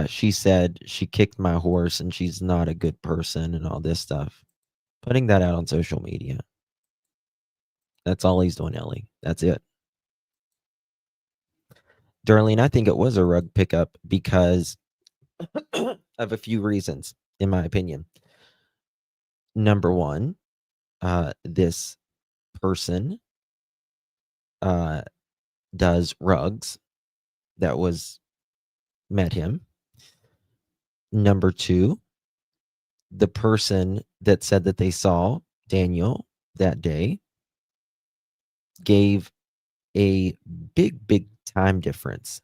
She said she kicked my horse and she's not a good person and all this stuff. Putting that out on social media. That's all he's doing, Ellie. That's it. Darlene, I think it was a rug pickup because of a few reasons, in my opinion. Number one, this person does rugs that met him. Number two, the person that said that they saw Daniel that day gave a big time difference.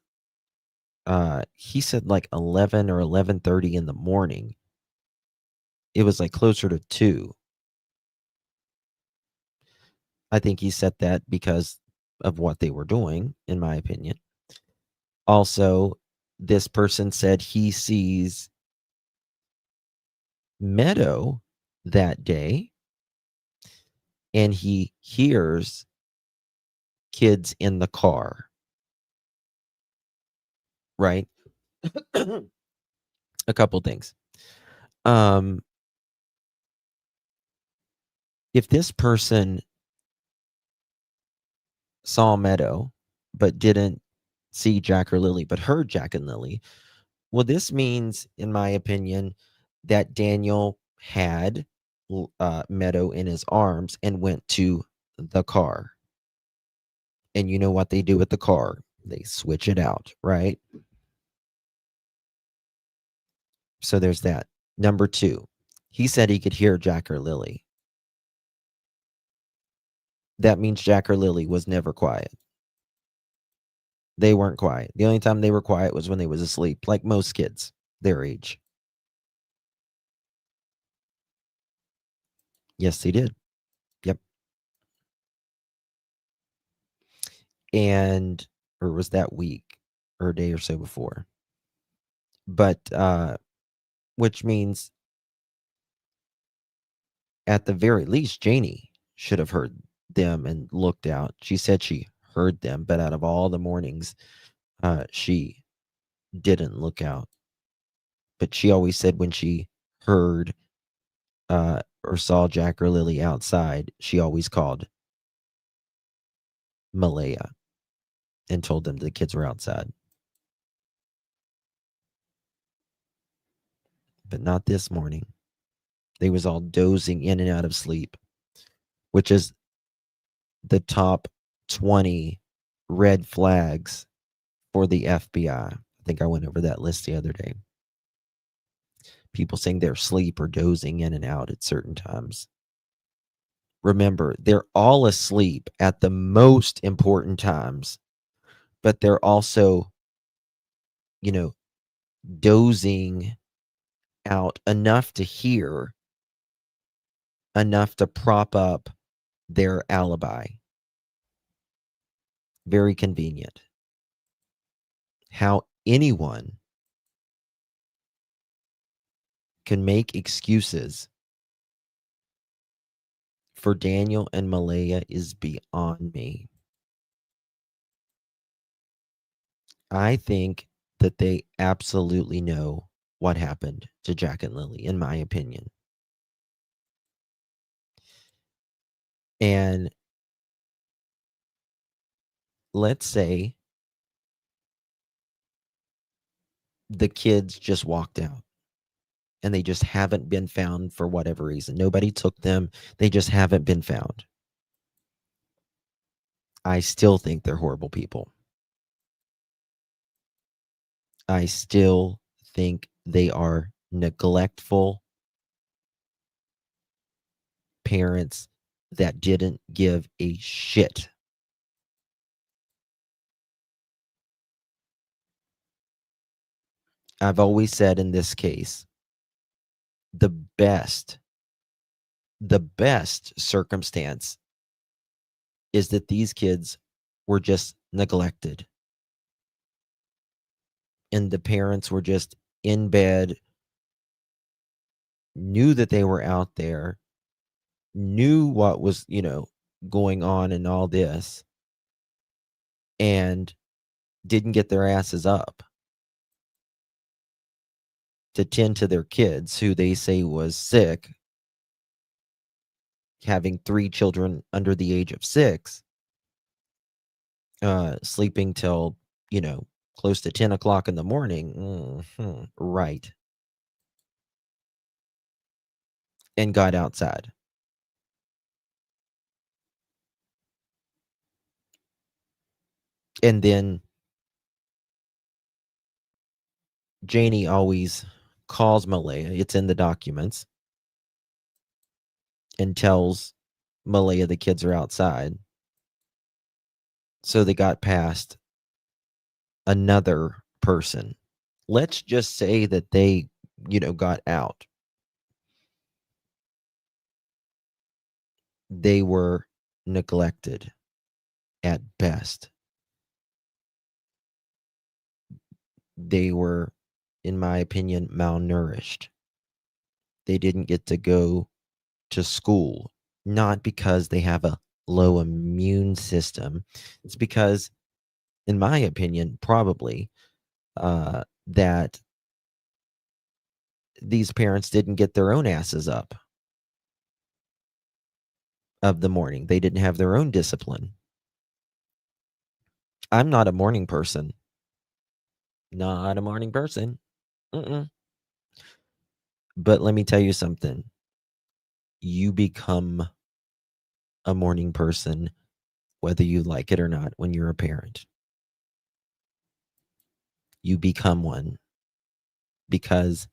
He said like 11 or 11:30 in the morning. It was like closer to 2. I think he said that because of what they were doing, in my opinion. Also, this person said he sees Meadow that day and he hears kids in the car. Right? A couple things. If this person saw Meadow but didn't see Jack or Lilly but heard Jack and Lilly, well, this means, in my opinion, that Daniel had Meadow in his arms and went to the car. And you know what they do with the car? They switch it out, right? So there's that. Number two, he said he could hear Jack or Lilly. That means Jack or Lilly was never quiet. They weren't quiet. The only time they were quiet was when they was asleep, like most kids their age. Yes, they did. Yep. And, or was that week or a day or so before? But, which means at the very least, Janie should have heard them and looked out. She said she heard them, but out of all the mornings, she didn't look out. But she always said when she heard or saw Jack or Lilly outside, she always called Malaya and told them the kids were outside. But not this morning. They was all dozing in and out of sleep, which is the top 20 red flags for the FBI. I think I went over that list the other day. People saying they're asleep or dozing in and out at certain times. Remember, they're all asleep at the most important times, but they're also, dozing out enough to hear, enough to prop up their alibi. Very convenient. How anyone can make excuses for Daniel and Malaya is beyond me. I think that they absolutely know what happened to Jack and Lilly, in my opinion. And let's say the kids just walked out and they just haven't been found for whatever reason. Nobody took them. They just haven't been found. I still think they're horrible people. I still think they are neglectful parents that didn't give a shit. I've always said in this case, the best circumstance is that these kids were just neglected. And the parents were just in bed, knew that they were out there, knew what was, going on and all this, and didn't get their asses up to tend to their kids who they say was sick, having 3 children under the age of 6, sleeping till, close to 10 o'clock in the morning. Right. And got outside. And then Janie always calls Malaya, it's in the documents, and tells Malaya the kids are outside. So they got past another person. Let's just say that they, got out. They were neglected at best. They were, in my opinion, malnourished. They didn't get to go to school, not because they have a low immune system. It's because, in my opinion, probably that these parents didn't get their own asses up of the morning. They didn't have their own discipline. I'm not a morning person. Not a morning person. But let me tell you something. You become a morning person, whether you like it or not, when you're a parent. You become one because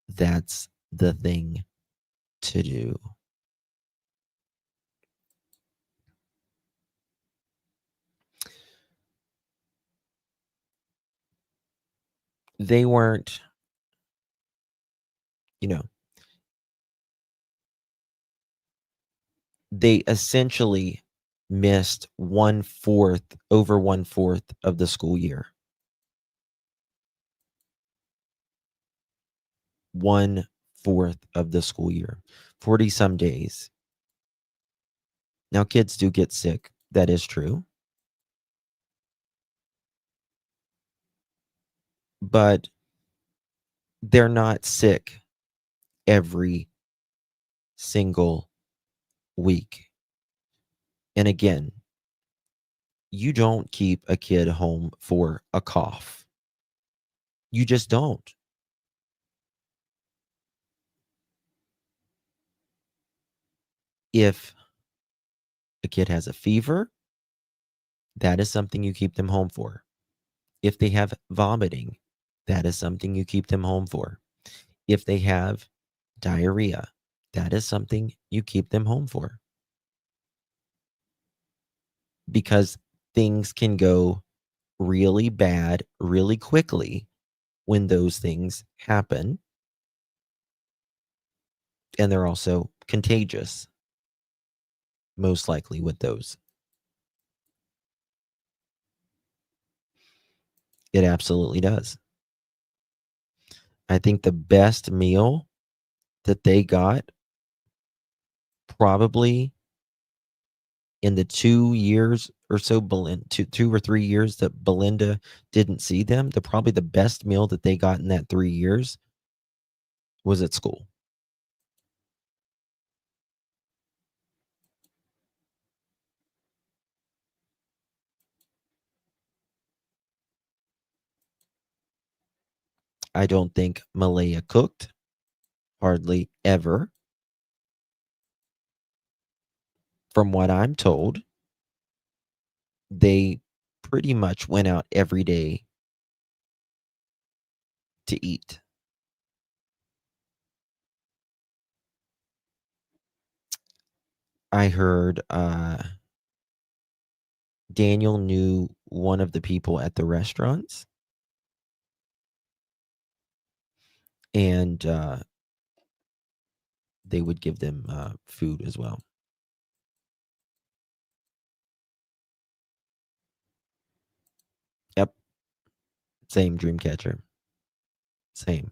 that's the thing to do. They weren't, they essentially missed over 1/4 of the school year. 1/4 of the school year, 40 some days. Now, kids do get sick. That is true. But they're not sick every single week. And again, you don't keep a kid home for a cough. You just don't. If a kid has a fever, that is something you keep them home for. If they have vomiting, that is something you keep them home for. If they have diarrhea, that is something you keep them home for. Because things can go really bad really quickly when those things happen. And they're also contagious, most likely with those. It absolutely does. I think the best meal that they got probably in the 2 years or so, two or 3 years that Belinda didn't see them, probably the best meal that they got in that 3 years was at school. I don't think Malaya cooked, hardly ever. From what I'm told, they pretty much went out every day to eat. I heard Daniel knew one of the people at the restaurants, and they would give them food as well. Yep. Same Dreamcatcher. Same.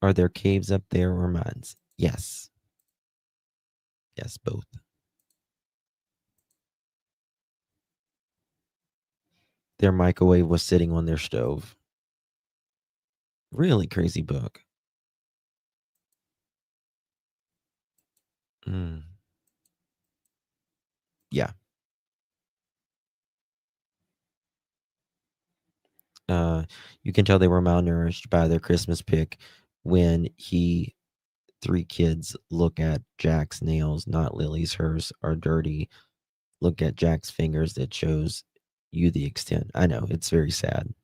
Are there caves up there or mines? Yes. Yes, both. Their microwave was sitting on their stove. Really crazy book. Yeah. You can tell they were malnourished by their Christmas pic when 3 kids look at Jack's nails, not Lily's. Hers are dirty. Look at Jack's fingers. That shows you the extent. I know, it's very sad.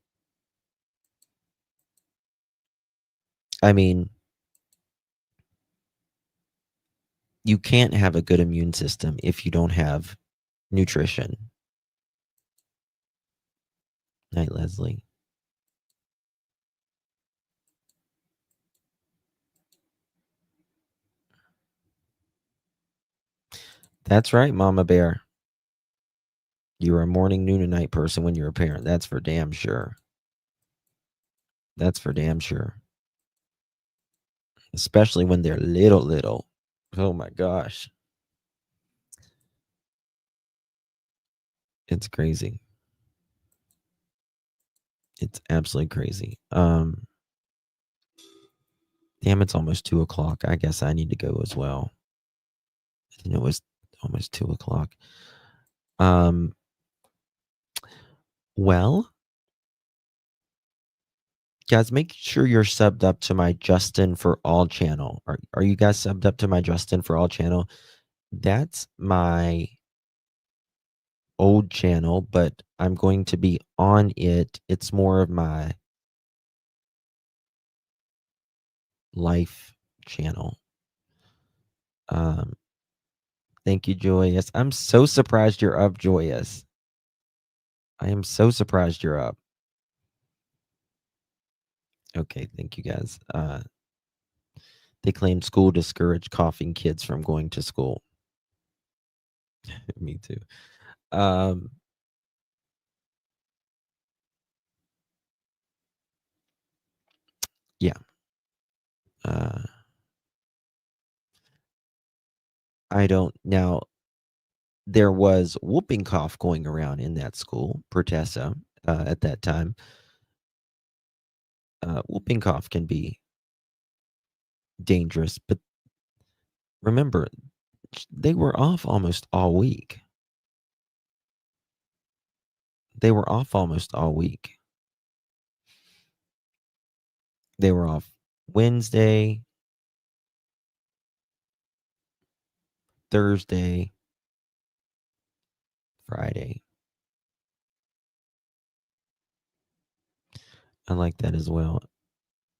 I mean, you can't have a good immune system if you don't have nutrition. Night, Leslie. That's right, Mama Bear. You're a morning, noon, and night person when you're a parent. That's for damn sure. That's for damn sure. Especially when they're little. Oh my gosh. It's crazy. It's absolutely crazy. Damn, it's almost 2:00. I guess I need to go as well. I didn't know it was almost 2:00. Well, guys, make sure you're subbed up to my Justin for All channel. Are you guys subbed up to my Justin for All channel? That's my old channel, but I'm going to be on it. It's more of my life channel. Thank you, Joyous. I'm so surprised you're up, Joyous. I am so surprised you're up. Okay, thank you guys. They claim school discouraged coughing kids from going to school. Me too. Yeah. I don't now. There was whooping cough going around in that school, Pertessa, at that time. Whooping cough can be dangerous. But remember, they were off almost all week. They were off almost all week. They were off Wednesday, Thursday, Friday. I like that as well.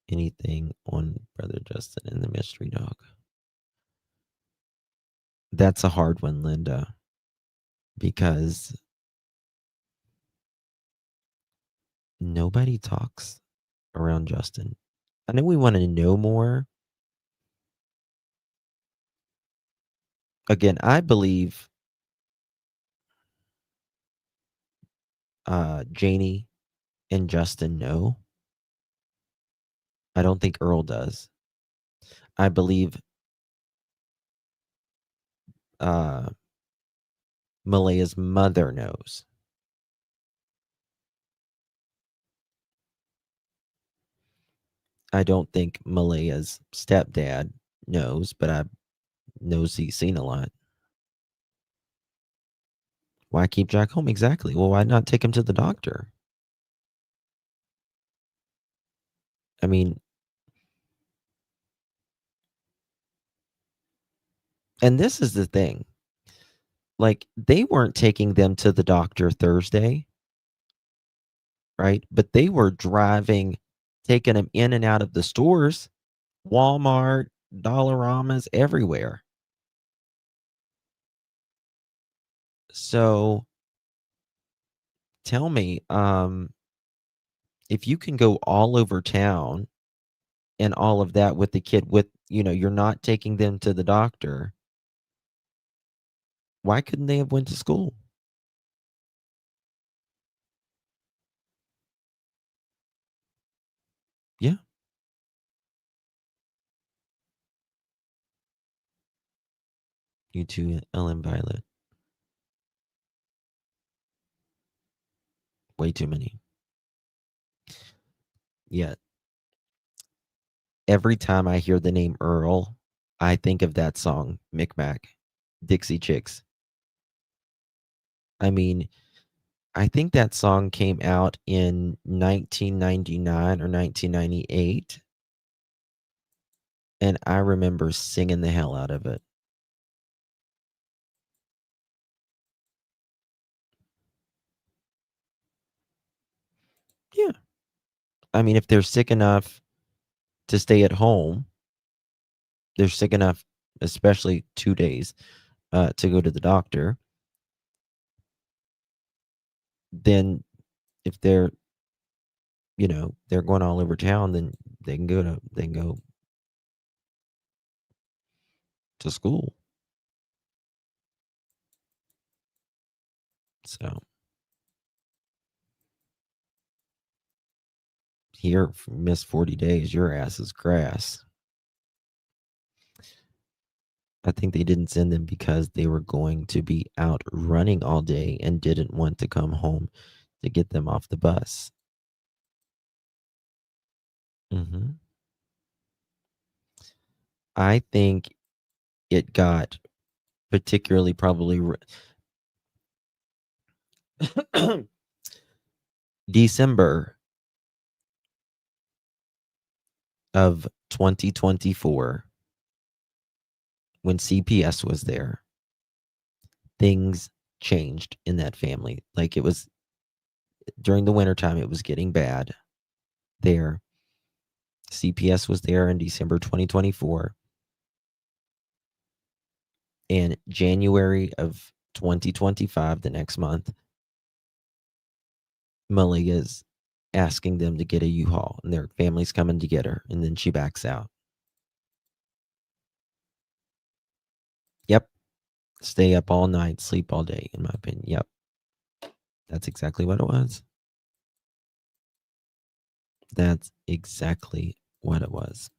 Anything on Brother Justin and the Mystery Dog. That's a hard one, Linda, because nobody talks around Justin. I know we want to know more. Again, I believe Janie and Justin know. I don't think Earl does. I believe Malaya's mother knows. I don't think Malaya's stepdad knows, but I knows he's seen a lot. Why keep Jack home? Exactly. Well, why not take him to the doctor? I mean, and this is the thing. Like, they weren't taking them to the doctor Thursday, right? But they were driving, taking them in and out of the stores, Walmart, Dollaramas, everywhere. So tell me, if you can go all over town and all of that with the kid, with, you're not taking them to the doctor, why couldn't they have went to school? Yeah. You too, Ellen Violet. Way too many. Yeah. Every time I hear the name Earl, I think of that song, Micmac, Dixie Chicks. I mean, I think that song came out in 1999 or 1998. And I remember singing the hell out of it. Yeah. I mean, if they're sick enough to stay at home, they're sick enough, especially 2 days, to go to the doctor. Then if they're, they're going all over town, then they can go to school. So here, miss 40 days, your ass is grass. I think they didn't send them because they were going to be out running all day and didn't want to come home to get them off the bus. I think it got particularly probably December of 2024, when CPS was there, things changed in that family. Like, it was during the wintertime, it was getting bad there. CPS was there in December 2024. In January of 2025, the next month, Malia's asking them to get a U-Haul, and their family's coming to get her, and then she backs out. Yep. Stay up all night, sleep all day, in my opinion. Yep. That's exactly what it was. That's exactly what it was.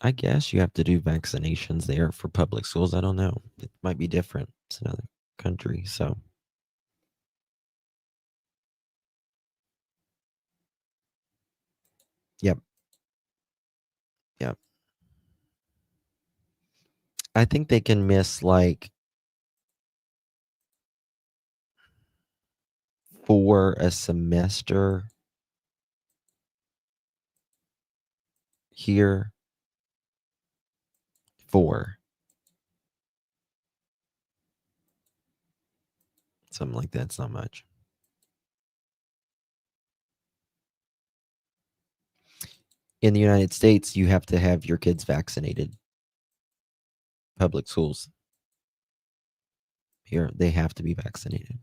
I guess you have to do vaccinations there for public schools. I don't know. It might be different. It's another country. So, yep. Yep. I think they can miss like for a semester here. 4. Something like that's not much. In the United States, you have to have your kids vaccinated. Public schools here, they have to be vaccinated.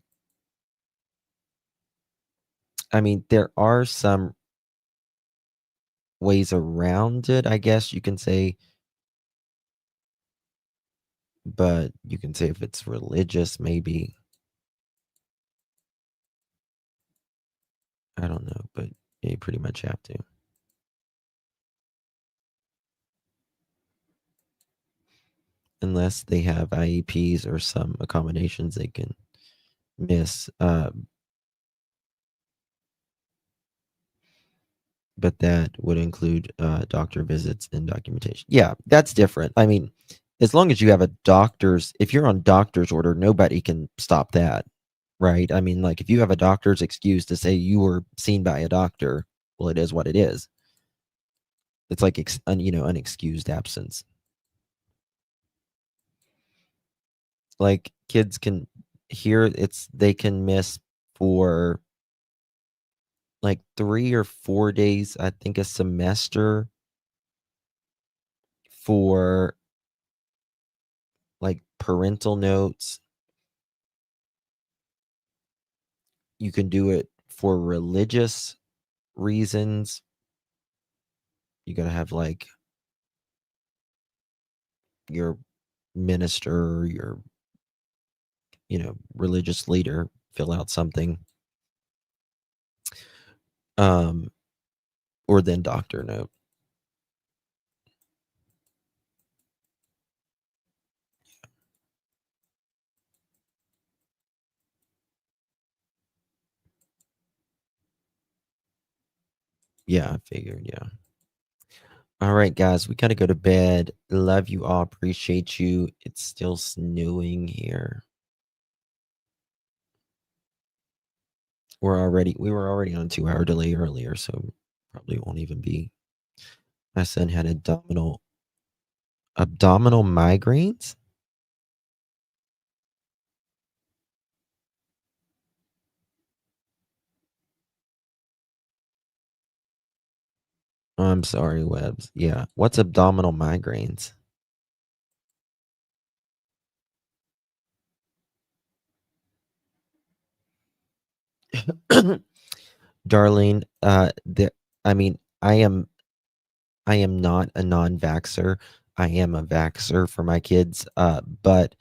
I mean, there are some ways around it, I guess you can say. But you can say if it's religious, maybe. I don't know, but you pretty much have to. Unless they have IEPs or some accommodations they can miss. But that would include doctor visits and documentation. Yeah, that's different. I mean, as long as you have if you're on doctor's order, nobody can stop that, right? I mean, like if you have a doctor's excuse to say you were seen by a doctor, well, it is what it is. It's like unexcused absence. Like kids can they can miss for like 3 or 4 days, I think a semester for like parental notes. You can do it for religious reasons. You got to have like your minister, your religious leader fill out something. Or then doctor note. Yeah, I figured, yeah. All right, guys, we gotta go to bed. Love you all. Appreciate you. It's still snowing here. We were already on a 2-hour delay earlier, so probably won't even be. My son had abdominal migraines. I'm sorry, Webs. Yeah. What's abdominal migraines? Darlene, I mean, I am not a non-vaxxer. I am a vaxxer for my kids, but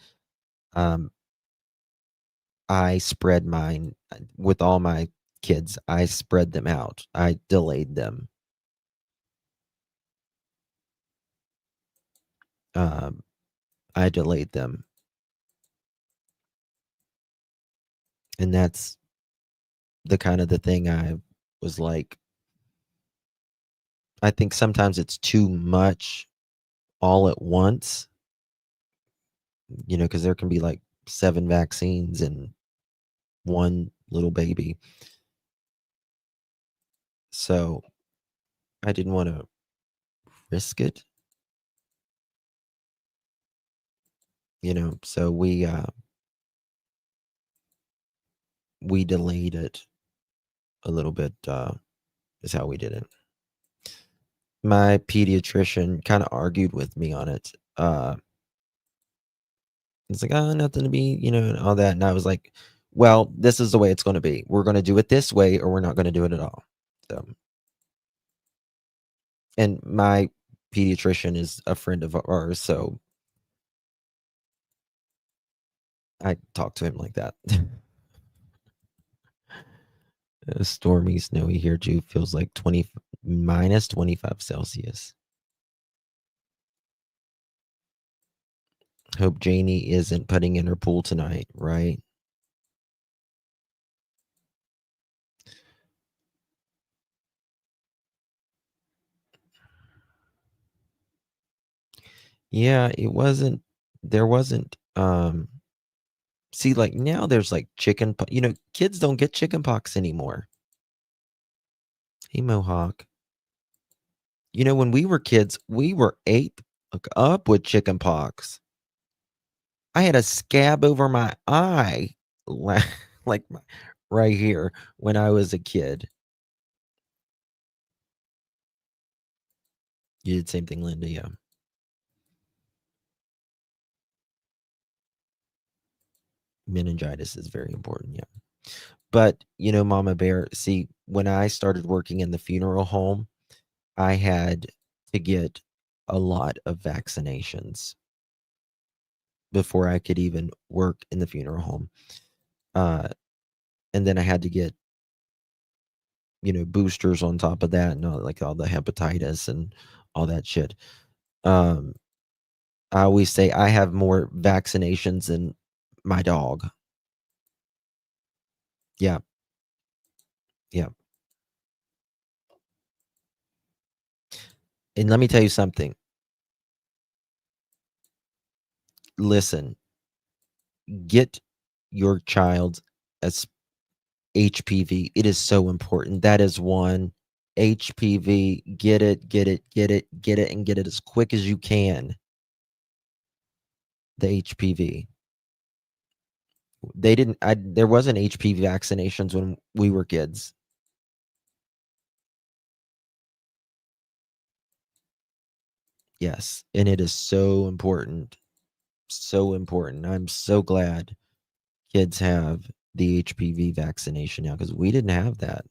I spread mine with all my kids. I spread them out. I delayed them. I delayed them. And that's the kind of the thing I was like, I think sometimes it's too much all at once, because there can be like 7 vaccines and 1 little baby. So I didn't want to risk it, so we delayed it a little bit, is how we did it. My pediatrician kind of argued with me on it. It's like, oh, nothing to be, and all that. And I was like, well, this is the way it's going to be. We're going to do it this way, or we're not going to do it at all. So, and my pediatrician is a friend of ours, so I talk to him like that. Stormy, snowy here too. Feels like minus 25 Celsius. Hope Janie isn't putting in her pool tonight, right? Yeah, there wasn't, see, like, now there's, like, kids don't get chicken pox anymore. Hey, Mohawk. When we were kids, we were ate up with chicken pox. I had a scab over my eye, like, right here when I was a kid. You did the same thing, Linda, yeah. Meningitis is very important, yeah. But, Mama Bear, see, when I started working in the funeral home, I had to get a lot of vaccinations before I could even work in the funeral home. And then I had to get, boosters on top of that and all the hepatitis and all that shit. I always say I have more vaccinations than my dog. Yeah. Yeah. And let me tell you something. Listen, get your child's as HPV. It is so important. That is one. HPV, get it, get it, get it, get it, and get it as quick as you can. The HPV. There wasn't HPV vaccinations when we were kids. Yes, and it is so important. So important. I'm so glad kids have the HPV vaccination now because we didn't have that.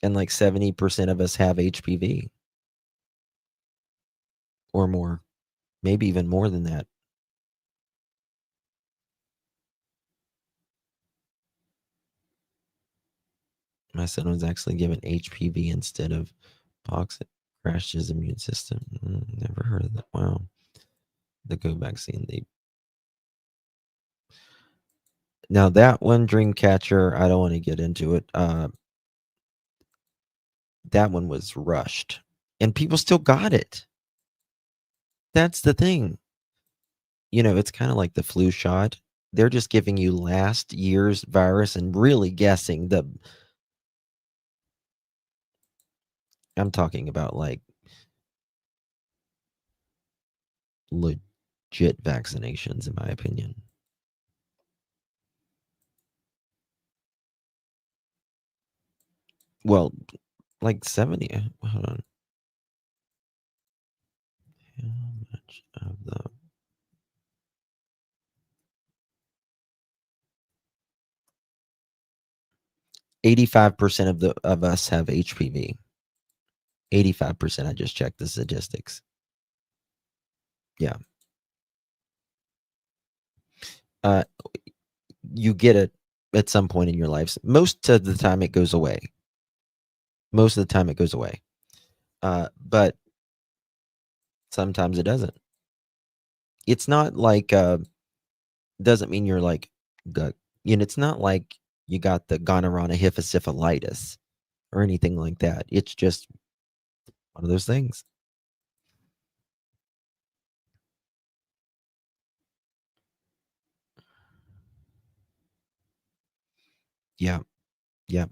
And like 70% of us have HPV or more, maybe even more than that. My son was actually given HPV instead of pox. It crashed his immune system. Never heard of that. Wow. The go vaccine. Now that one, Dreamcatcher, I don't want to get into it. That one was rushed, and people still got it. That's the thing. It's kind of like the flu shot. They're just giving you last year's virus and really guessing I'm talking about like legit vaccinations, in my opinion. Well, like 70. Hold on. How much of the 85% of us have HPV. 85%. I just checked the statistics. Yeah. You get it at some point in your life. Most of the time it goes away. But sometimes it doesn't. It's not like doesn't mean you're like it's not like you got the gonorrhea syphilitis or anything like that. It's just one of those things. Yeah. Yeah.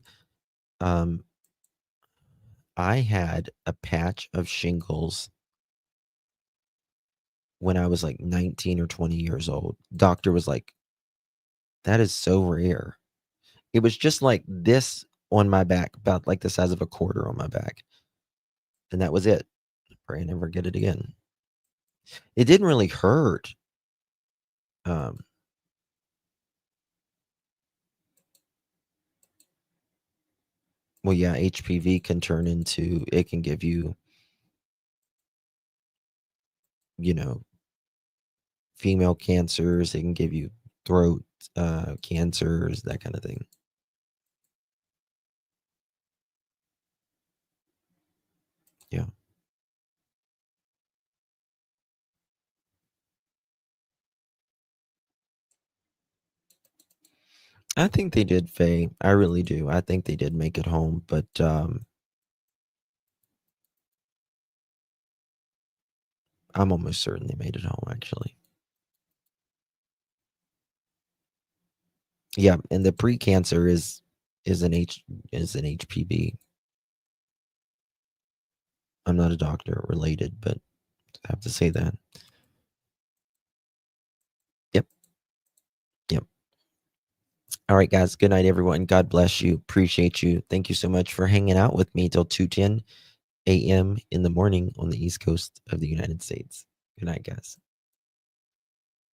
I had a patch of shingles when I was like 19 or 20 years old. Doctor was like, that is so rare. It was just like this on my back, about like the size of a quarter on my back. And that was it. Pray I never get it again. It didn't really hurt. Well, yeah, HPV can turn into, it can give you, female cancers. It can give you throat cancers, that kind of thing. Yeah. I think they did, Faye. I really do. I think they did make it home, but I'm almost certain they made it home, actually. Yeah, and the pre-cancer is an HPV. I'm not a doctor related, but I have to say that. Yep. Yep. All right, guys. Good night, everyone. God bless you. Appreciate you. Thank you so much for hanging out with me till 2:10 a.m. in the morning on the East Coast of the United States. Good night, guys.